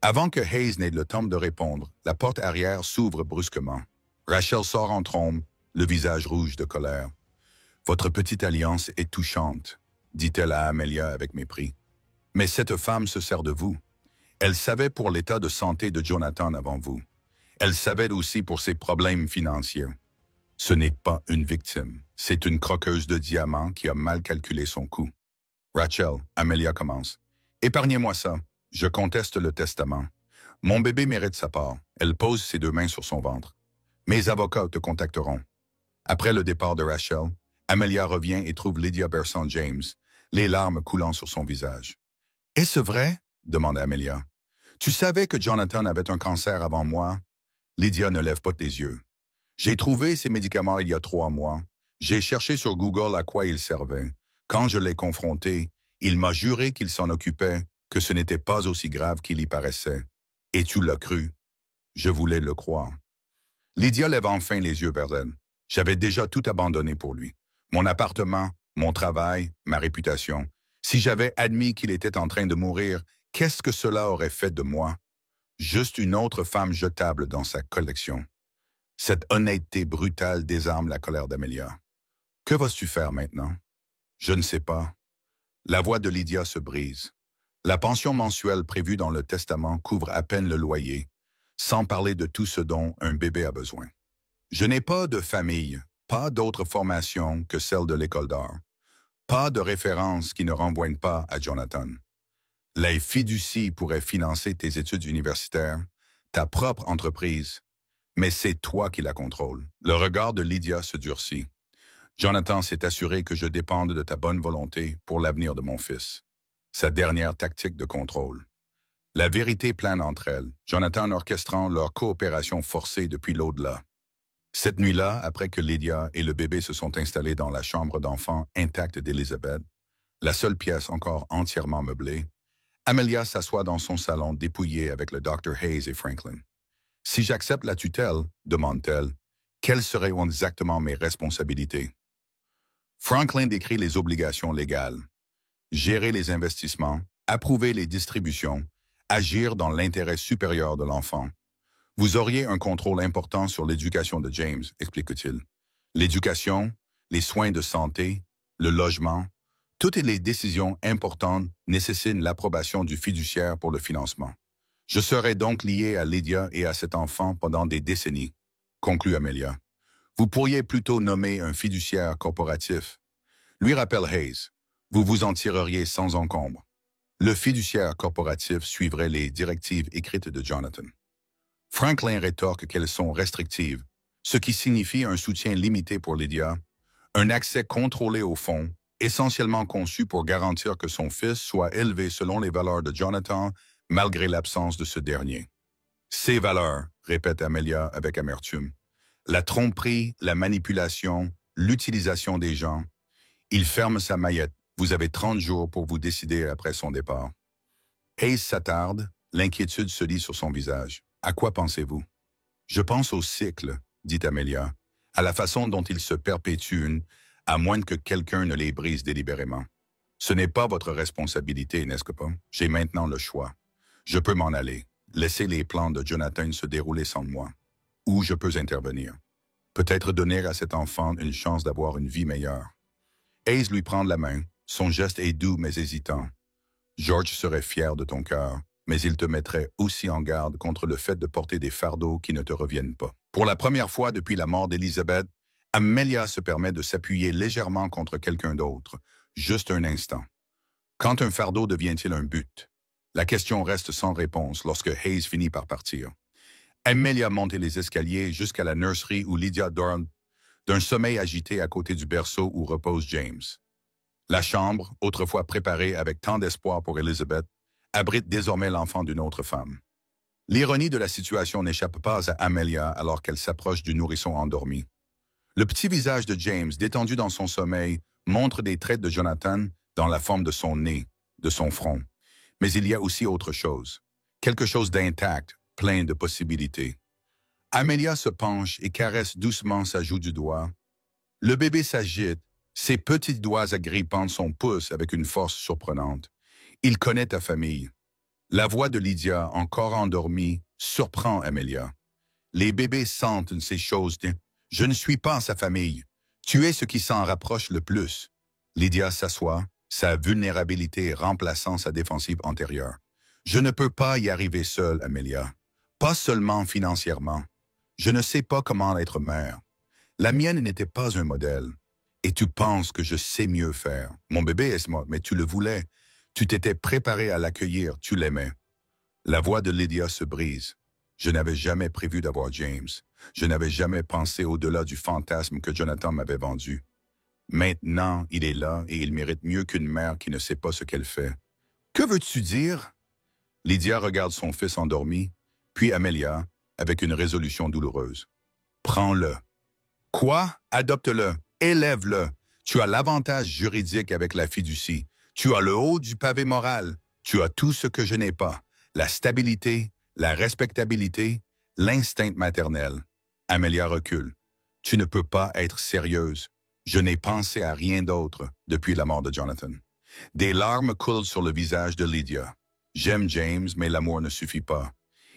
Speaker 1: Avant que Hayes n'ait le temps de répondre, la porte arrière s'ouvre brusquement. Rachel sort en trombe, le visage rouge de colère. « Votre petite alliance est touchante, » dit-elle à Amelia avec mépris. « Mais cette femme se sert de vous. Elle savait pour l'état de santé de Jonathan avant vous. Elle savait aussi pour ses problèmes financiers. Ce n'est pas une victime, c'est une croqueuse de diamants qui a mal calculé son coût. » Rachel, Amelia commence. « Épargnez-moi ça. Je conteste le testament. Mon bébé mérite sa part. » Elle pose ses deux mains sur son ventre. « Mes avocats te contacteront. » Après le départ de Rachel, Amelia revient et trouve Lydia berçant James, les larmes coulant sur son visage. « Est-ce vrai? » demande Amelia. « Tu savais que Jonathan avait un cancer avant moi? » Lydia ne lève pas les yeux. « J'ai trouvé ces médicaments il y a 3 mois. J'ai cherché sur Google à quoi ils servaient. Quand je l'ai confronté, il m'a juré qu'il s'en occupait, que ce n'était pas aussi grave qu'il y paraissait. Et tu l'as cru. Je voulais le croire. » Lydia lève enfin les yeux vers elle. J'avais déjà tout abandonné pour lui. Mon appartement, mon travail, ma réputation. Si j'avais admis qu'il était en train de mourir, qu'est-ce que cela aurait fait de moi? Juste une autre femme jetable dans sa collection. Cette honnêteté brutale désarme la colère d'Amelia. Que vas-tu faire maintenant? Je ne sais pas. La voix de Lydia se brise. La pension mensuelle prévue dans le testament couvre à peine le loyer, sans parler de tout ce dont un bébé a besoin. Je n'ai pas de famille, pas d'autre formation que celle de l'école d'art, pas de références qui ne renvoient pas à Jonathan. Les fiducies pourraient financer tes études universitaires, ta propre entreprise, mais c'est toi qui la contrôles. Le regard de Lydia se durcit. Jonathan s'est assuré que je dépende de ta bonne volonté pour l'avenir de mon fils. Sa dernière tactique de contrôle. La vérité plane entre elles, Jonathan orchestrant leur coopération forcée depuis l'au-delà. Cette nuit-là, après que Lydia et le bébé se sont installés dans la chambre d'enfant intacte d'Elizabeth, la seule pièce encore entièrement meublée, Amelia s'assoit dans son salon dépouillé avec le Dr. Hayes et Franklin. « Si j'accepte la tutelle, demande-t-elle, quelles seraient exactement mes responsabilités? » Franklin décrit les obligations légales. Gérer les investissements, approuver les distributions, agir dans l'intérêt supérieur de l'enfant. Vous auriez un contrôle important sur l'éducation de James, explique-t-il. L'éducation, les soins de santé, le logement, toutes les décisions importantes nécessitent l'approbation du fiduciaire pour le financement. Je serai donc lié à Lydia et à cet enfant pendant des décennies, conclut Amelia. Vous pourriez plutôt nommer un fiduciaire corporatif. Lui rappelle Hayes. Vous vous en tireriez sans encombre. Le fiduciaire corporatif suivrait les directives écrites de Jonathan. Franklin rétorque qu'elles sont restrictives, ce qui signifie un soutien limité pour Lydia, un accès contrôlé au fonds, essentiellement conçu pour garantir que son fils soit élevé selon les valeurs de Jonathan, malgré l'absence de ce dernier. Ces valeurs, répète Amelia avec amertume, la tromperie, la manipulation, l'utilisation des gens. Il ferme sa maillette. Vous avez 30 jours pour vous décider après son départ. Hayes s'attarde, l'inquiétude se lit sur son visage. À quoi pensez-vous? Je pense au cycle, dit Amelia, à la façon dont ils se perpétuent, à moins que quelqu'un ne les brise délibérément. Ce n'est pas votre responsabilité, n'est-ce pas? J'ai maintenant le choix. Je peux m'en aller, laisser les plans de Jonathan se dérouler sans moi. Ou je peux intervenir. Peut-être donner à cet enfant une chance d'avoir une vie meilleure. Hayes lui prend la main. Son geste est doux mais hésitant. George serait fier de ton cœur, mais il te mettrait aussi en garde contre le fait de porter des fardeaux qui ne te reviennent pas. Pour la première fois depuis la mort d'Elizabeth, Amelia se permet de s'appuyer légèrement contre quelqu'un d'autre, juste un instant. Quand un fardeau devient-il un but? La question reste sans réponse lorsque Hayes finit par partir. Amelia monte les escaliers jusqu'à la nurserie où Lydia dort d'un sommeil agité à côté du berceau où repose James. La chambre, autrefois préparée avec tant d'espoir pour Elizabeth, abrite désormais l'enfant d'une autre femme. L'ironie de la situation n'échappe pas à Amelia alors qu'elle s'approche du nourrisson endormi. Le petit visage de James, détendu dans son sommeil, montre des traits de Jonathan dans la forme de son nez, de son front. Mais il y a aussi autre chose. Quelque chose d'intact, plein de possibilités. Amelia se penche et caresse doucement sa joue du doigt. Le bébé s'agite, ses petits doigts agrippant son pouce avec une force surprenante. Il connaît ta famille. La voix de Lydia, encore endormie, surprend Amelia. Les bébés sentent ces choses. Je ne suis pas sa famille. Tu es ce qui s'en rapproche le plus. Lydia s'assoit, sa vulnérabilité remplaçant sa défensive antérieure. Je ne peux pas y arriver seule, Amelia. Pas seulement financièrement. Je ne sais pas comment être mère. La mienne n'était pas un modèle. Et tu penses que je sais mieux faire. Mon bébé est mort, mais tu le voulais. Tu t'étais préparé à l'accueillir, tu l'aimais. La voix de Lydia se brise. Je n'avais jamais prévu d'avoir James. Je n'avais jamais pensé au-delà du fantasme que Jonathan m'avait vendu. Maintenant, il est là et il mérite mieux qu'une mère qui ne sait pas ce qu'elle fait. Que veux-tu dire? Lydia regarde son fils endormi, puis Amelia, avec une résolution douloureuse. Prends-le. Quoi? Adopte-le. Élève-le. Tu as l'avantage juridique avec la fiducie. Tu as le haut du pavé moral. Tu as tout ce que je n'ai pas. La stabilité, la respectabilité, l'instinct maternel. Amelia recule. Tu ne peux pas être sérieuse. Je n'ai pensé à rien d'autre depuis la mort de Jonathan. Des larmes coulent sur le visage de Lydia. J'aime James, mais l'amour ne suffit pas.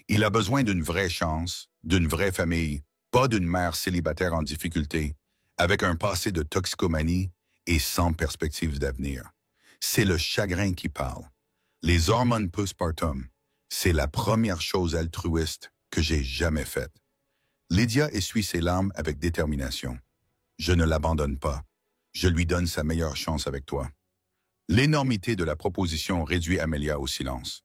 Speaker 1: Il a besoin d'une vraie chance, d'une vraie famille, pas d'une mère célibataire en difficulté, avec un passé de toxicomanie et sans perspective d'avenir. C'est le chagrin qui parle. Les hormones postpartum, c'est la première chose altruiste que j'ai jamais faite. Lydia essuie ses larmes avec détermination. Je ne l'abandonne pas. Je lui donne sa meilleure chance avec toi. L'énormité de la proposition réduit Amelia au silence.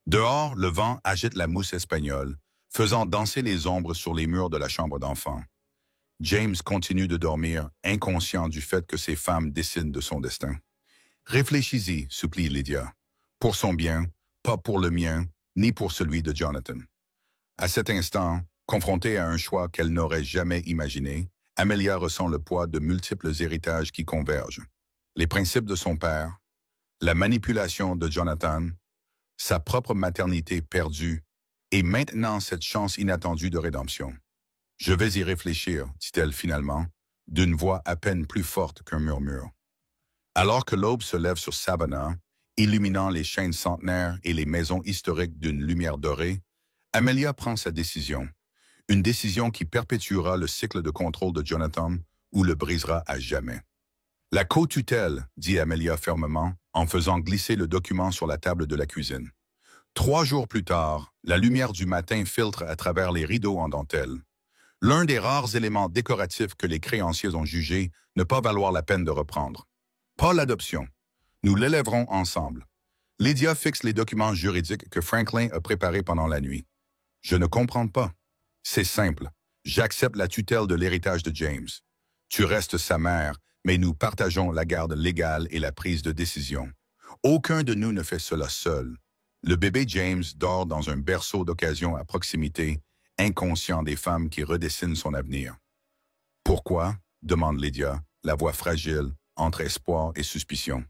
Speaker 1: Dehors, le vent agite la mousse espagnole, faisant danser les ombres sur les murs de la chambre d'enfant. James continue de dormir, inconscient du fait que ces femmes décident de son destin. Réfléchis-y, supplie Lydia. Pour son bien, pas pour le mien, ni pour celui de Jonathan. À cet instant, confrontée à un choix qu'elle n'aurait jamais imaginé, Amelia ressent le poids de multiples héritages qui convergent. Les principes de son père, la manipulation de Jonathan, sa propre maternité perdue, et maintenant cette chance inattendue de rédemption. Je vais y réfléchir, dit-elle finalement, d'une voix à peine plus forte qu'un murmure. Alors que l'aube se lève sur Savannah, illuminant les chaînes centenaires et les maisons historiques d'une lumière dorée, Amelia prend sa décision. Une décision qui perpétuera le cycle de contrôle de Jonathan ou le brisera à jamais. La co-tutelle, dit Amelia fermement, en faisant glisser le document sur la table de la cuisine. 3 jours plus tard, la lumière du matin filtre à travers les rideaux en dentelle. L'un des rares éléments décoratifs que les créanciers ont jugé ne pas valoir la peine de reprendre. Pas l'adoption. Nous l'élèverons ensemble. Lydia fixe les documents juridiques que Franklin a préparés pendant la nuit. Je ne comprends pas. C'est simple. J'accepte la tutelle de l'héritage de James. Tu restes sa mère, mais nous partageons la garde légale et la prise de décision. Aucun de nous ne fait cela seul. Le bébé James dort dans un berceau d'occasion à proximité, inconscient des femmes qui redessinent son avenir. Pourquoi? Demande Lydia, la voix fragile, entre espoir et suspicion.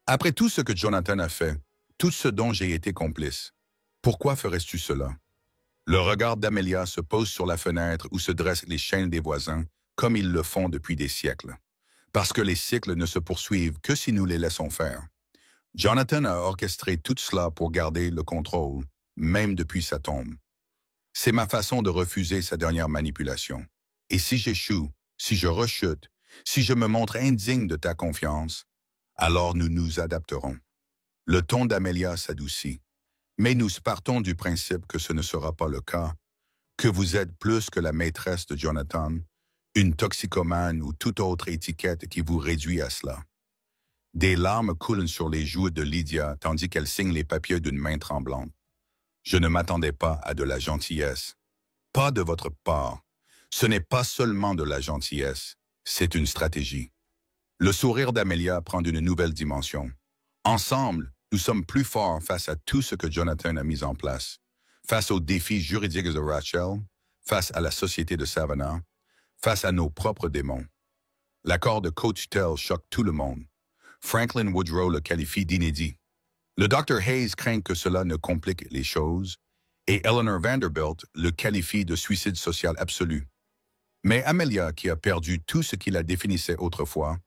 Speaker 1: Après tout ce que Jonathan a fait, tout ce dont j'ai été complice, pourquoi ferais-tu cela? Le regard d'Amelia se pose sur la fenêtre où se dressent les chaînes des voisins, comme ils le font depuis des siècles. Parce que les cycles ne se poursuivent que si nous les laissons faire. Jonathan a orchestré tout cela pour garder le contrôle, même depuis sa tombe. C'est ma façon de refuser sa dernière manipulation. Et si j'échoue, si je rechute, si je me montre indigne de ta confiance, alors nous nous adapterons. Le ton d'Amelia s'adoucit. Mais nous partons du principe que ce ne sera pas le cas, que vous êtes plus que la maîtresse de Jonathan, une toxicomane ou toute autre étiquette qui vous réduit à cela. Des larmes coulent sur les joues de Lydia tandis qu'elle signe les papiers d'une main tremblante. Je ne m'attendais pas à de la gentillesse. Pas de votre part. Ce n'est pas seulement de la gentillesse, c'est une stratégie. Le sourire d'Amelia prend une nouvelle dimension. Ensemble, nous sommes plus forts face à tout ce que Jonathan a mis en place. Face aux défis juridiques de Rachel, face à la société de Savannah, face à nos propres démons. L'accord de Coach Tell choque tout le monde. Franklin Woodrow le qualifie d'inédit. Le Dr Hayes craint que cela ne complique les choses et Eleanor Vanderbilt le qualifie de suicide social absolu. Mais Amelia, qui a perdu tout ce qui la définissait autrefois,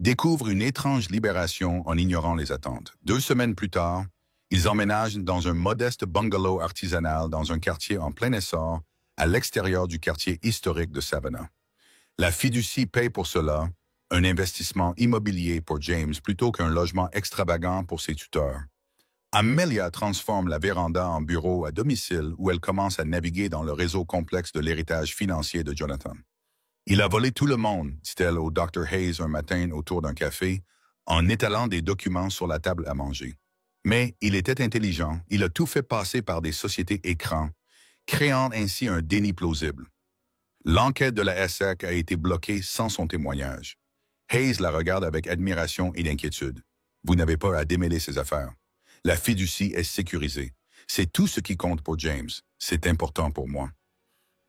Speaker 1: découvre une étrange libération en ignorant les attentes. 2 semaines plus tard, ils emménagent dans un modeste bungalow artisanal dans un quartier en plein essor, à l'extérieur du quartier historique de Savannah. La fiducie paye pour cela un investissement immobilier pour James plutôt qu'un logement extravagant pour ses tuteurs. Amelia transforme la véranda en bureau à domicile où elle commence à naviguer dans le réseau complexe de l'héritage financier de Jonathan. Il a volé tout le monde, dit-elle au Dr Hayes un matin autour d'un café, en étalant des documents sur la table à manger. Mais il était intelligent, il a tout fait passer par des sociétés écrans, créant ainsi un déni plausible. L'enquête de la SEC a été bloquée sans son témoignage. Hayes la regarde avec admiration et inquiétude. Vous n'avez pas à démêler ces affaires. La fiducie est sécurisée. C'est tout ce qui compte pour James. C'est important pour moi.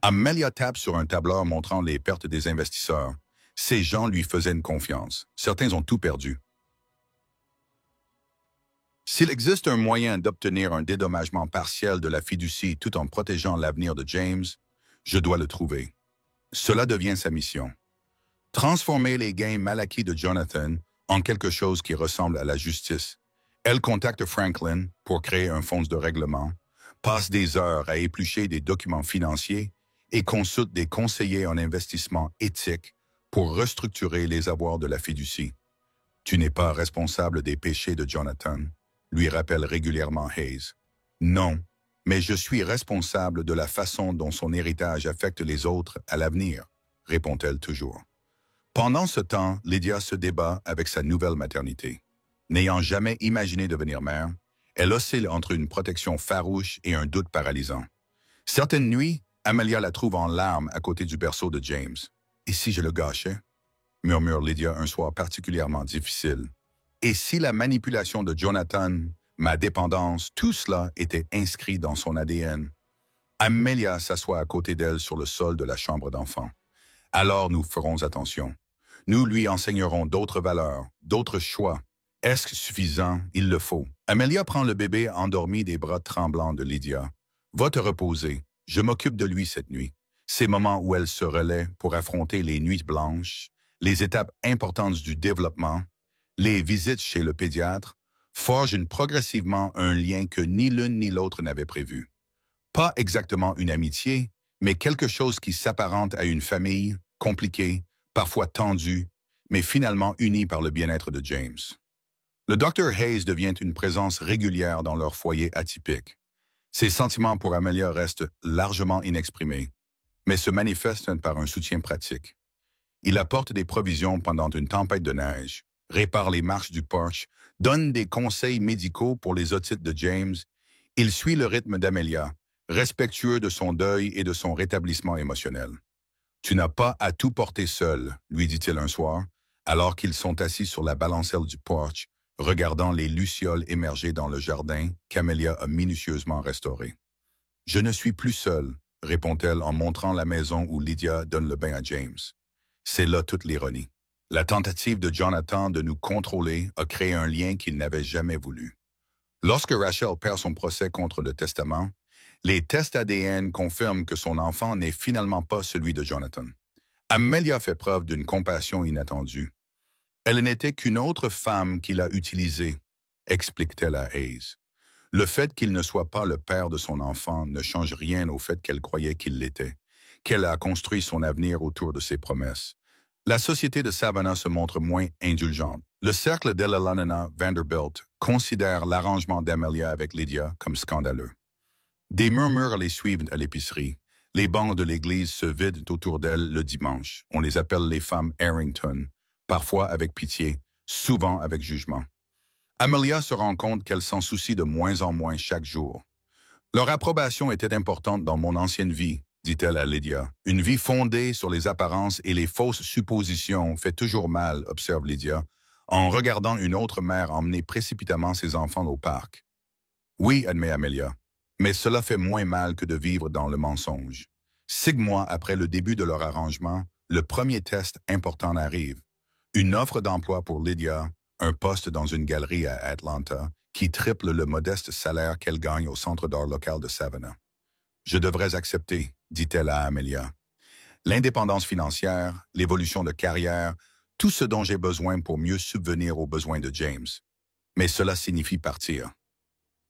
Speaker 1: Amelia tape sur un tableur montrant les pertes des investisseurs. Ces gens lui faisaient une confiance. Certains ont tout perdu. S'il existe un moyen d'obtenir un dédommagement partiel de la fiducie tout en protégeant l'avenir de James, je dois le trouver. Cela devient sa mission. Transformer les gains mal acquis de Jonathan en quelque chose qui ressemble à la justice. Elle contacte Franklin pour créer un fonds de règlement, passe des heures à éplucher des documents financiers et consulte des conseillers en investissement éthique pour restructurer les avoirs de la fiducie. Tu n'es pas responsable des péchés de Jonathan, lui rappelle régulièrement Hayes. Non, mais je suis responsable de la façon dont son héritage affecte les autres à l'avenir, répond-elle toujours. Pendant ce temps, Lydia se débat avec sa nouvelle maternité. N'ayant jamais imaginé devenir mère, elle oscille entre une protection farouche et un doute paralysant. Certaines nuits, Amelia la trouve en larmes à côté du berceau de James. « Et si je le gâchais ?» murmure Lydia un soir particulièrement difficile. « Et si la manipulation de Jonathan, ma dépendance, tout cela était inscrit dans son ADN ?» Amelia s'assoit à côté d'elle sur le sol de la chambre d'enfant. « Alors nous ferons attention. Nous lui enseignerons d'autres valeurs, d'autres choix. Est-ce suffisant? Il le faut. » Amelia prend le bébé endormi des bras tremblants de Lydia. « Va te reposer. Je m'occupe de lui cette nuit. » Ces moments où elle se relaie pour affronter les nuits blanches, les étapes importantes du développement, les visites chez le pédiatre, forgent progressivement un lien que ni l'une ni l'autre n'avait prévu. Pas exactement une amitié, mais quelque chose qui s'apparente à une famille, compliquée, parfois tendue, mais finalement unie par le bien-être de James. Le Dr Hayes devient une présence régulière dans leur foyer atypique. Ses sentiments pour Amelia restent largement inexprimés, mais se manifestent par un soutien pratique. Il apporte des provisions pendant une tempête de neige, répare les marches du porche, donne des conseils médicaux pour les otites de James. Il suit le rythme d'Amelia, respectueux de son deuil et de son rétablissement émotionnel. « Tu n'as pas à tout porter seul, » lui dit-il un soir, alors qu'ils sont assis sur la balancelle du porche, regardant les lucioles émerger dans le jardin qu'Amelia a minutieusement restauré. « Je ne suis plus seule, » répond-elle en montrant la maison où Lydia donne le bain à James. C'est là toute l'ironie. La tentative de Jonathan de nous contrôler a créé un lien qu'il n'avait jamais voulu. Lorsque Rachel perd son procès contre le testament, les tests ADN confirment que son enfant n'est finalement pas celui de Jonathan. Amelia fait preuve d'une compassion inattendue. Elle n'était qu'une autre femme qu'il a utilisée, explique-t-elle à Hayes. Le fait qu'il ne soit pas le père de son enfant ne change rien au fait qu'elle croyait qu'il l'était, qu'elle a construit son avenir autour de ses promesses. La société de Savannah se montre moins indulgente. Le cercle d'Eleanor Vanderbilt considère l'arrangement d'Amelia avec Lydia comme scandaleux. Des murmures les suivent à l'épicerie. Les bancs de l'église se vident autour d'elles le dimanche. On les appelle les femmes Harrington, parfois avec pitié, souvent avec jugement. Amelia se rend compte qu'elle s'en soucie de moins en moins chaque jour. Leur approbation était importante dans mon ancienne vie, dit-elle à Lydia. Une vie fondée sur les apparences et les fausses suppositions fait toujours mal, observe Lydia, en regardant une autre mère emmener précipitamment ses enfants au parc. Oui, admet Amelia, mais cela fait moins mal que de vivre dans le mensonge. 6 mois après le début de leur arrangement, le premier test important arrive. Une offre d'emploi pour Lydia, un poste dans une galerie à Atlanta, qui triple le modeste salaire qu'elle gagne au centre d'art local de Savannah. Je devrais accepter, dit-elle à Amelia. L'indépendance financière, l'évolution de carrière, tout ce dont j'ai besoin pour mieux subvenir aux besoins de James. Mais cela signifie partir.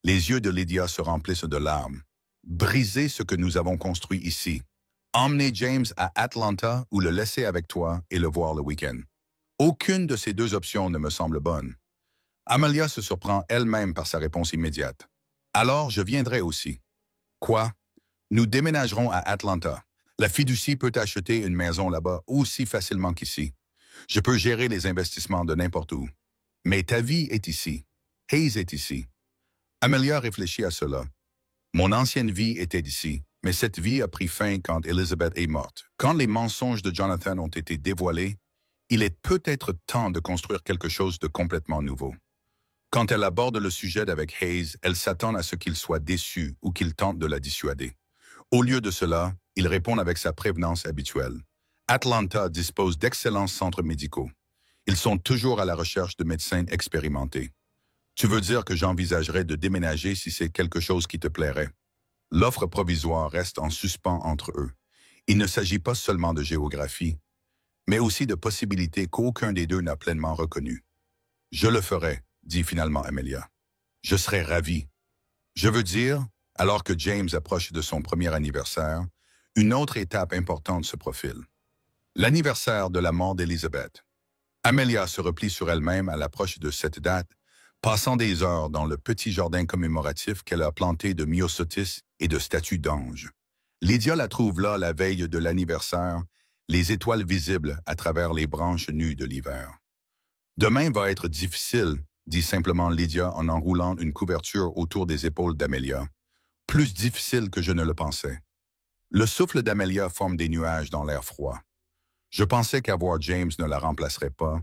Speaker 1: Les yeux de Lydia se remplissent de larmes. Briser ce que nous avons construit ici. Emmener James à Atlanta ou le laisser avec toi et le voir le week-end. Aucune de ces deux options ne me semble bonne. Amelia se surprend elle-même par sa réponse immédiate. Alors, je viendrai aussi. Quoi? Nous déménagerons à Atlanta. La fiducie peut acheter une maison là-bas aussi facilement qu'ici. Je peux gérer les investissements de n'importe où. Mais ta vie est ici. Hayes est ici. Amelia réfléchit à cela. Mon ancienne vie était ici, mais cette vie a pris fin quand Elizabeth est morte. Quand les mensonges de Jonathan ont été dévoilés, il est peut-être temps de construire quelque chose de complètement nouveau. Quand elle aborde le sujet avec Hayes, elle s'attend à ce qu'il soit déçu ou qu'il tente de la dissuader. Au lieu de cela, il répond avec sa prévenance habituelle. Atlanta dispose d'excellents centres médicaux. Ils sont toujours à la recherche de médecins expérimentés. Tu veux dire que j'envisagerais de déménager si c'est quelque chose qui te plairait? L'offre provisoire reste en suspens entre eux. Il ne s'agit pas seulement de géographie, mais aussi de possibilités qu'aucun des deux n'a pleinement reconnues. Je le ferai, dit finalement Amelia. Je serai ravi. Je veux dire, alors que James approche de son premier anniversaire, une autre étape importante se profile. L'anniversaire de la mort d'Elizabeth. Amelia se replie sur elle-même à l'approche de cette date, passant des heures dans le petit jardin commémoratif qu'elle a planté de myosotis et de statues d'anges. Lydia la trouve là la veille de l'anniversaire, les étoiles visibles à travers les branches nues de l'hiver. Demain va être difficile, dit simplement Lydia en enroulant une couverture autour des épaules d'Amelia. Plus difficile que je ne le pensais. Le souffle d'Amelia forme des nuages dans l'air froid. Je pensais qu'avoir James ne la remplacerait pas,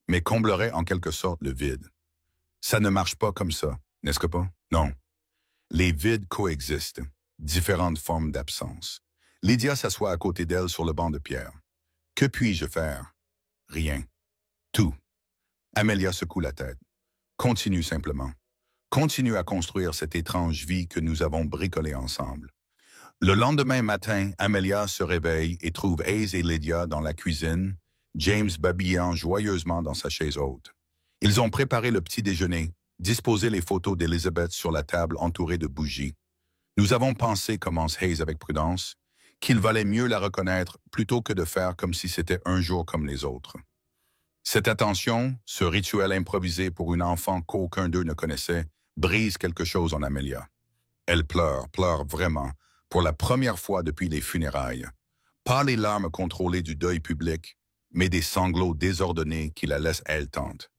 Speaker 1: mais comblerait en quelque sorte le vide. Ça ne marche pas comme ça, n'est-ce que pas? Non. Les vides coexistent, différentes formes d'absence. Lydia s'assoit à côté d'elle sur le banc de pierre. Que puis-je faire? Rien. Tout. Amelia secoue la tête. Continue simplement. Continue à construire cette étrange vie que nous avons bricolée ensemble. Le lendemain matin, Amelia se réveille et trouve Hayes et Lydia dans la cuisine, James babillant joyeusement dans sa chaise haute. Ils ont préparé le petit déjeuner, disposé les photos d'Elizabeth sur la table entourée de bougies. Nous avons pensé, commence Hayes avec prudence, qu'il valait mieux la reconnaître plutôt que de faire comme si c'était un jour comme les autres. Cette attention, ce rituel improvisé pour une enfant qu'aucun d'eux ne connaissait, brise quelque chose en Amelia. Elle pleure vraiment, pour la première fois depuis les funérailles. Pas les larmes contrôlées du deuil public, mais des sanglots désordonnés qui la laissent haletante.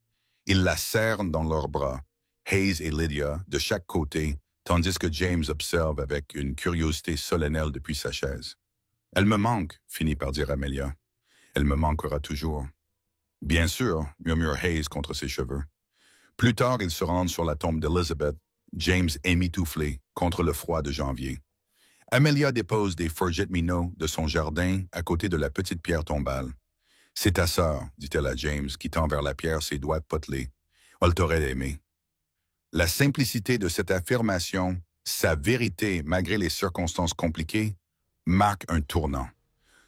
Speaker 1: Ils la serrent dans leurs bras, Hayes et Lydia, de chaque côté, tandis que James observe avec une curiosité solennelle depuis sa chaise. « Elle me manque », finit par dire Amelia. « Elle me manquera toujours. » « Bien sûr », murmure Hayes contre ses cheveux. Plus tard, ils se rendent sur la tombe d'Elizabeth, James émitouflé contre le froid de janvier. Amelia dépose des forget-me-not de son jardin à côté de la petite pierre tombale. « C'est ta sœur », dit-elle à James, qui tend vers la pierre ses doigts potelés. « Elle t'aurait aimé. » La simplicité de cette affirmation, sa vérité malgré les circonstances compliquées, marque un tournant.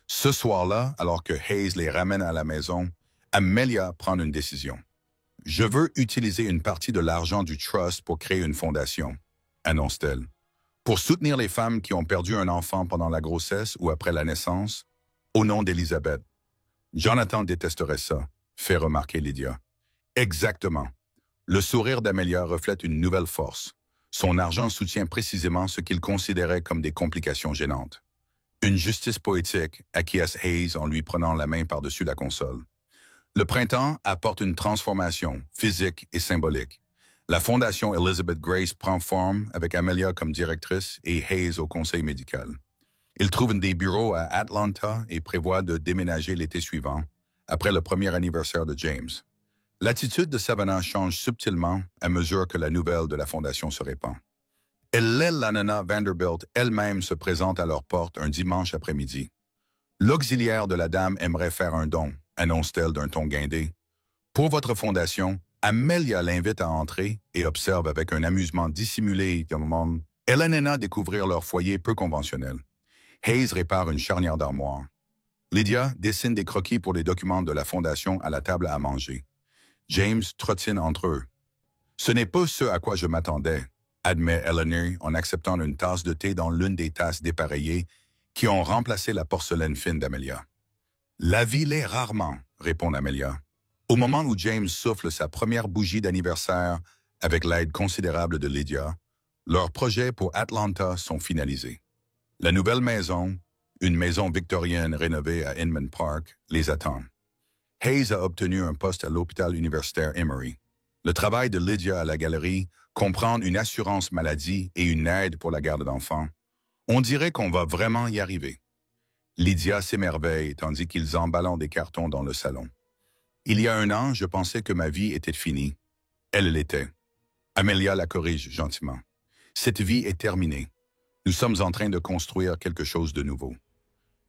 Speaker 1: Ce soir-là, alors que Hayes les ramène à la maison, Amelia prend une décision. « Je veux utiliser une partie de l'argent du trust pour créer une fondation », annonce-t-elle. « Pour soutenir les femmes qui ont perdu un enfant pendant la grossesse ou après la naissance, au nom d'Elizabeth. » Jonathan détesterait ça, fait remarquer Lydia. « Exactement. » Le sourire d'Amelia reflète une nouvelle force. Son argent soutient précisément ce qu'il considérait comme des complications gênantes. Une justice poétique, acquiesce Hayes en lui prenant la main par-dessus la console. Le printemps apporte une transformation physique et symbolique. La fondation Elizabeth Grace prend forme avec Amelia comme directrice et Hayes au conseil médical. Ils trouvent des bureaux à Atlanta et prévoient de déménager l'été suivant, après le premier anniversaire de James. L'attitude de Savannah change subtilement à mesure que la nouvelle de la fondation se répand. Lana Vanderbilt elle-même se présente à leur porte un dimanche après-midi. L'auxiliaire de la dame aimerait faire un don, annonce-t-elle d'un ton guindé. Pour votre fondation, Amelia l'invite à entrer et observe avec un amusement dissimulé et demande Elena découvrir leur foyer peu conventionnel. Hayes répare une charnière d'armoire. Lydia dessine des croquis pour les documents de la fondation à la table à manger. James trottine entre eux. Ce n'est pas ce à quoi je m'attendais, admet Eleanor en acceptant une tasse de thé dans l'une des tasses dépareillées qui ont remplacé la porcelaine fine d'Amelia. La vie l'est rarement, répond Amelia. Au moment où James souffle sa première bougie d'anniversaire avec l'aide considérable de Lydia, leurs projets pour Atlanta sont finalisés. La nouvelle maison, une maison victorienne rénovée à Inman Park, les attend. Hayes a obtenu un poste à l'hôpital universitaire Emory. Le travail de Lydia à la galerie comprend une assurance maladie et une aide pour la garde d'enfants. On dirait qu'on va vraiment y arriver. Lydia s'émerveille tandis qu'ils emballent des cartons dans le salon. Il y a un an, je pensais que ma vie était finie. Elle l'était. Amelia la corrige gentiment. Cette vie est terminée. Nous sommes en train de construire quelque chose de nouveau.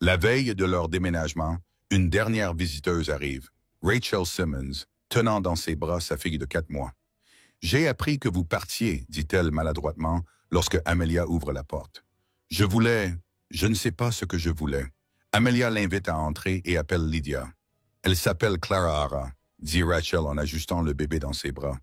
Speaker 1: La veille de leur déménagement, une dernière visiteuse arrive, Rachel Simmons, tenant dans ses bras sa fille de 4 mois. « J'ai appris que vous partiez, dit-elle maladroitement, lorsque Amelia ouvre la porte. Je ne sais pas ce que je voulais. » Amelia l'invite à entrer et appelle Lydia. « Elle s'appelle Clara Hara, dit Rachel en ajustant le bébé dans ses bras.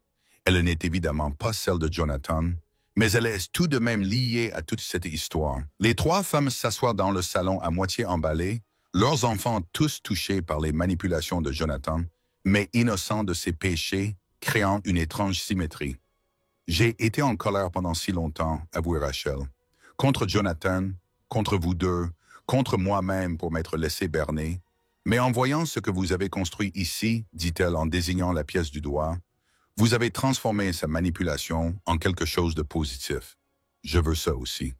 Speaker 1: Elle n'est évidemment pas celle de Jonathan, mais elle est tout de même liée à toute cette histoire. » Les 3 femmes s'assoient dans le salon à moitié emballées, leurs enfants tous touchés par les manipulations de Jonathan, mais innocents de ses péchés, créant une étrange symétrie. « J'ai été en colère pendant si longtemps, avoue Rachel. Contre Jonathan, contre vous deux, contre moi-même pour m'être laissé berner. Mais en voyant ce que vous avez construit ici, dit-elle en désignant la pièce du doigt, vous avez transformé sa manipulation en quelque chose de positif. Je veux ça aussi. »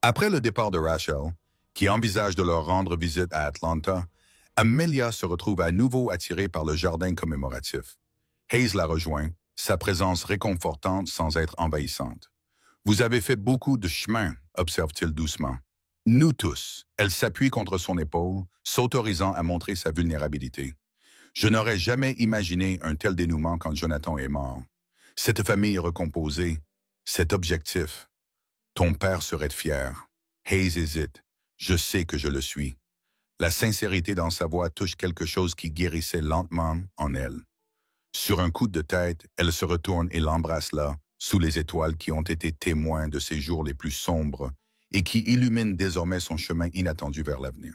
Speaker 1: Après le départ de Rachel, qui envisage de leur rendre visite à Atlanta, Amelia se retrouve à nouveau attirée par le jardin commémoratif. Hayes la rejoint, sa présence réconfortante sans être envahissante. « Vous avez fait beaucoup de chemin, observe-t-il doucement. Nous tous. » Elle s'appuie contre son épaule, s'autorisant à montrer sa vulnérabilité. « Je n'aurais jamais imaginé un tel dénouement quand Jonathan est mort. Cette famille recomposée, cet objectif. Ton père serait fier. » Hayes hésite. « Je sais que je le suis. » La sincérité dans sa voix touche quelque chose qui guérissait lentement en elle. Sur un coup de tête, elle se retourne et l'embrasse là, sous les étoiles qui ont été témoins de ses jours les plus sombres et qui illuminent désormais son chemin inattendu vers l'avenir.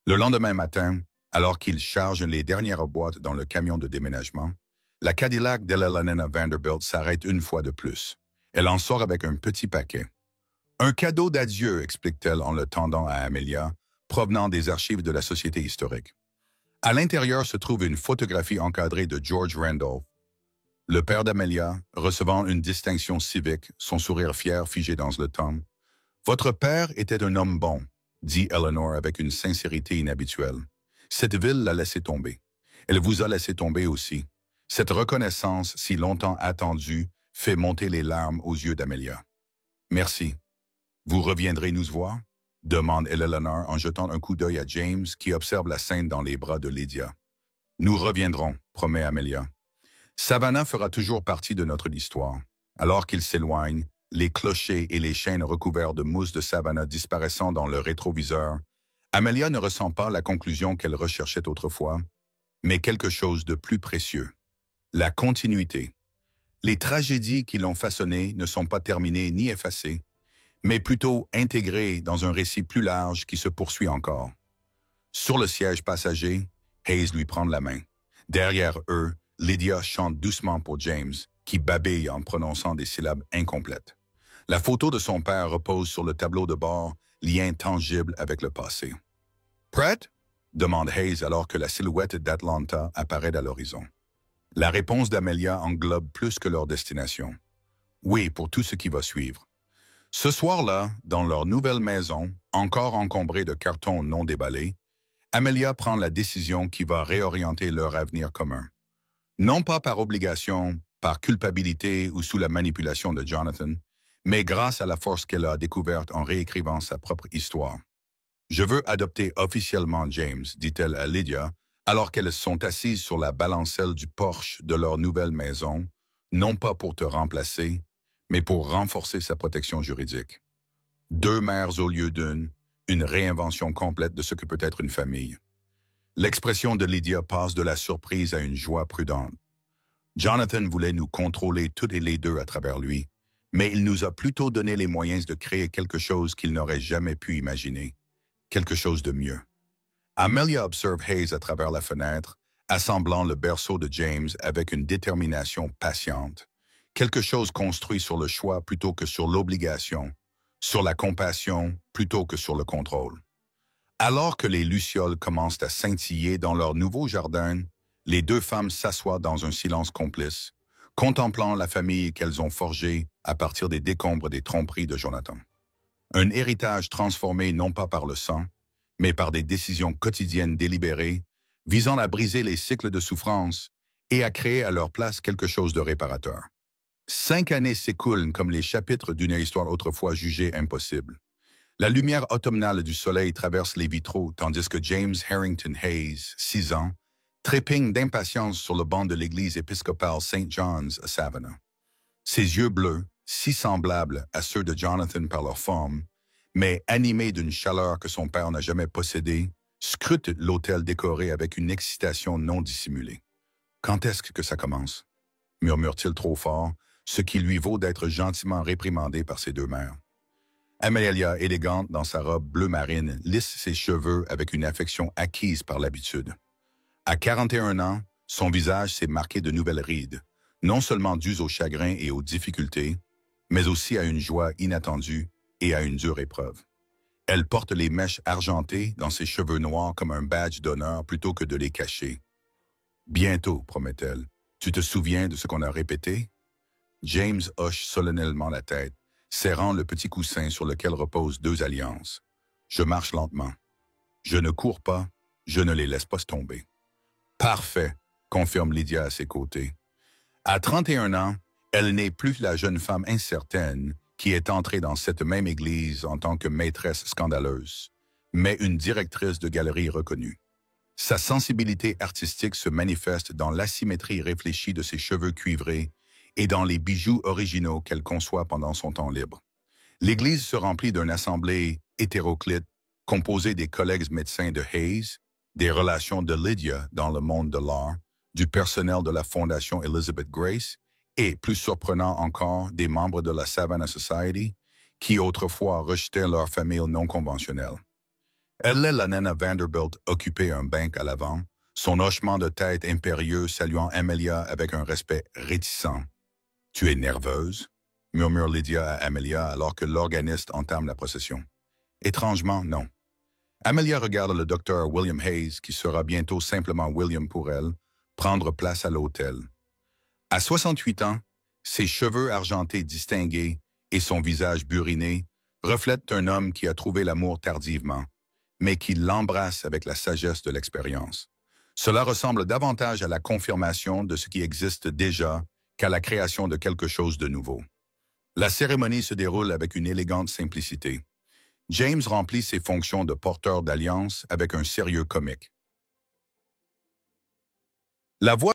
Speaker 1: Le lendemain matin, alors qu'il charge les dernières boîtes dans le camion de déménagement, la Cadillac d'Elena Vanderbilt s'arrête une fois de plus. Elle en sort avec un petit paquet. « Un cadeau d'adieu », explique-t-elle en le tendant à Amelia, provenant des archives de la Société historique. À l'intérieur se trouve une photographie encadrée de George Randolph, le père d'Amelia, recevant une distinction civique, son sourire fier figé dans le temps. « Votre père était un homme bon, » dit Eleanor avec une sincérité inhabituelle. « Cette ville l'a laissé tomber. Elle vous a laissé tomber aussi. Cette reconnaissance si longtemps attendue fait monter les larmes aux yeux d'Amelia. »« Merci. Vous reviendrez nous voir ?» demande Eleanor en jetant un coup d'œil à James qui observe la scène dans les bras de Lydia. « Nous reviendrons, promet Amelia. Savannah fera toujours partie de notre histoire. » Alors qu'ils s'éloignent, les clochers et les chaînes recouverts de mousse de Savannah disparaissant dans le rétroviseur, Amelia ne ressent pas la conclusion qu'elle recherchait autrefois, mais quelque chose de plus précieux. La continuité. Les tragédies qui l'ont façonnée ne sont pas terminées ni effacées, mais plutôt intégrées dans un récit plus large qui se poursuit encore. Sur le siège passager, Hayes lui prend la main. Derrière eux, Lydia chante doucement pour James, qui babille en prononçant des syllabes incomplètes. La photo de son père repose sur le tableau de bord, lien tangible avec le passé. « Prête ?» demande Hayes alors que la silhouette d'Atlanta apparaît à l'horizon. La réponse d'Amelia englobe plus que leur destination. « Oui, pour tout ce qui va suivre. » Ce soir-là, dans leur nouvelle maison, encore encombrée de cartons non déballés, Amelia prend la décision qui va réorienter leur avenir commun. Non pas par obligation, par culpabilité ou sous la manipulation de Jonathan, mais grâce à la force qu'elle a découverte en réécrivant sa propre histoire. Je veux adopter officiellement James, dit-elle à Lydia, alors qu'elles sont assises sur la balancelle du porche de leur nouvelle maison, non pas pour te remplacer, mais pour renforcer sa protection juridique. Deux mères au lieu d'une, une réinvention complète de ce que peut être une famille. L'expression de Lydia passe de la surprise à une joie prudente. Jonathan voulait nous contrôler toutes les deux à travers lui, mais il nous a plutôt donné les moyens de créer quelque chose qu'il n'aurait jamais pu imaginer, quelque chose de mieux. Amelia observe Hayes à travers la fenêtre, assemblant le berceau de James avec une détermination patiente, quelque chose construit sur le choix plutôt que sur l'obligation, sur la compassion plutôt que sur le contrôle. Alors que les lucioles commencent à scintiller dans leur nouveau jardin, les deux femmes s'assoient dans un silence complice, contemplant la famille qu'elles ont forgée à partir des décombres des tromperies de Jonathan. Un héritage transformé non pas par le sang, mais par des décisions quotidiennes délibérées, visant à briser les cycles de souffrance et à créer à leur place quelque chose de réparateur. 5 années s'écoulent comme les chapitres d'une histoire autrefois jugée impossible. La lumière automnale du soleil traverse les vitraux tandis que James Harrington Hayes, 6 ans, trépigne d'impatience sur le banc de l'église épiscopale St. John's à Savannah. Ses yeux bleus, si semblables à ceux de Jonathan par leur forme, mais animés d'une chaleur que son père n'a jamais possédée, scrutent l'hôtel décoré avec une excitation non dissimulée. « Quand est-ce que ça commence ?» murmure-t-il trop fort, ce qui lui vaut d'être gentiment réprimandé par ses deux mères. Amelia, élégante dans sa robe bleu marine, lisse ses cheveux avec une affection acquise par l'habitude. À 41 ans, son visage s'est marqué de nouvelles rides, non seulement dues au chagrin et aux difficultés, mais aussi à une joie inattendue et à une dure épreuve. Elle porte les mèches argentées dans ses cheveux noirs comme un badge d'honneur plutôt que de les cacher. « Bientôt, promet-elle. Tu te souviens de ce qu'on a répété? » James hoche solennellement la tête, serrant le petit coussin sur lequel reposent 2 alliances. Je marche lentement. Je ne cours pas, je ne les laisse pas tomber. Parfait, confirme Lydia à ses côtés. À 31 ans, elle n'est plus la jeune femme incertaine qui est entrée dans cette même église en tant que maîtresse scandaleuse, mais une directrice de galerie reconnue. Sa sensibilité artistique se manifeste dans l'asymétrie réfléchie de ses cheveux cuivrés et dans les bijoux originaux qu'elle conçoit pendant son temps libre. L'église se remplit d'une assemblée hétéroclite composée des collègues médecins de Hayes, des relations de Lydia dans le monde de l'art, du personnel de la Fondation Elizabeth Grace et, plus surprenant encore, des membres de la Savannah Society qui autrefois rejetaient leur famille non conventionnelle. Elle est la nana Vanderbilt occupée un banc à l'avant, son hochement de tête impérieux saluant Amelia avec un respect réticent. « Tu es nerveuse ?» murmure Lydia à Amelia alors que l'organiste entame la procession. Étrangement, non. Amelia regarde le docteur William Hayes, qui sera bientôt simplement William pour elle, prendre place à l'autel. À 68 ans, ses cheveux argentés distingués et son visage buriné reflètent un homme qui a trouvé l'amour tardivement, mais qui l'embrasse avec la sagesse de l'expérience. Cela ressemble davantage à la confirmation de ce qui existe déjà qu'à la création de quelque chose de nouveau. La cérémonie se déroule avec une élégante simplicité. James remplit ses fonctions de porteur d'alliance avec un sérieux comique. La voix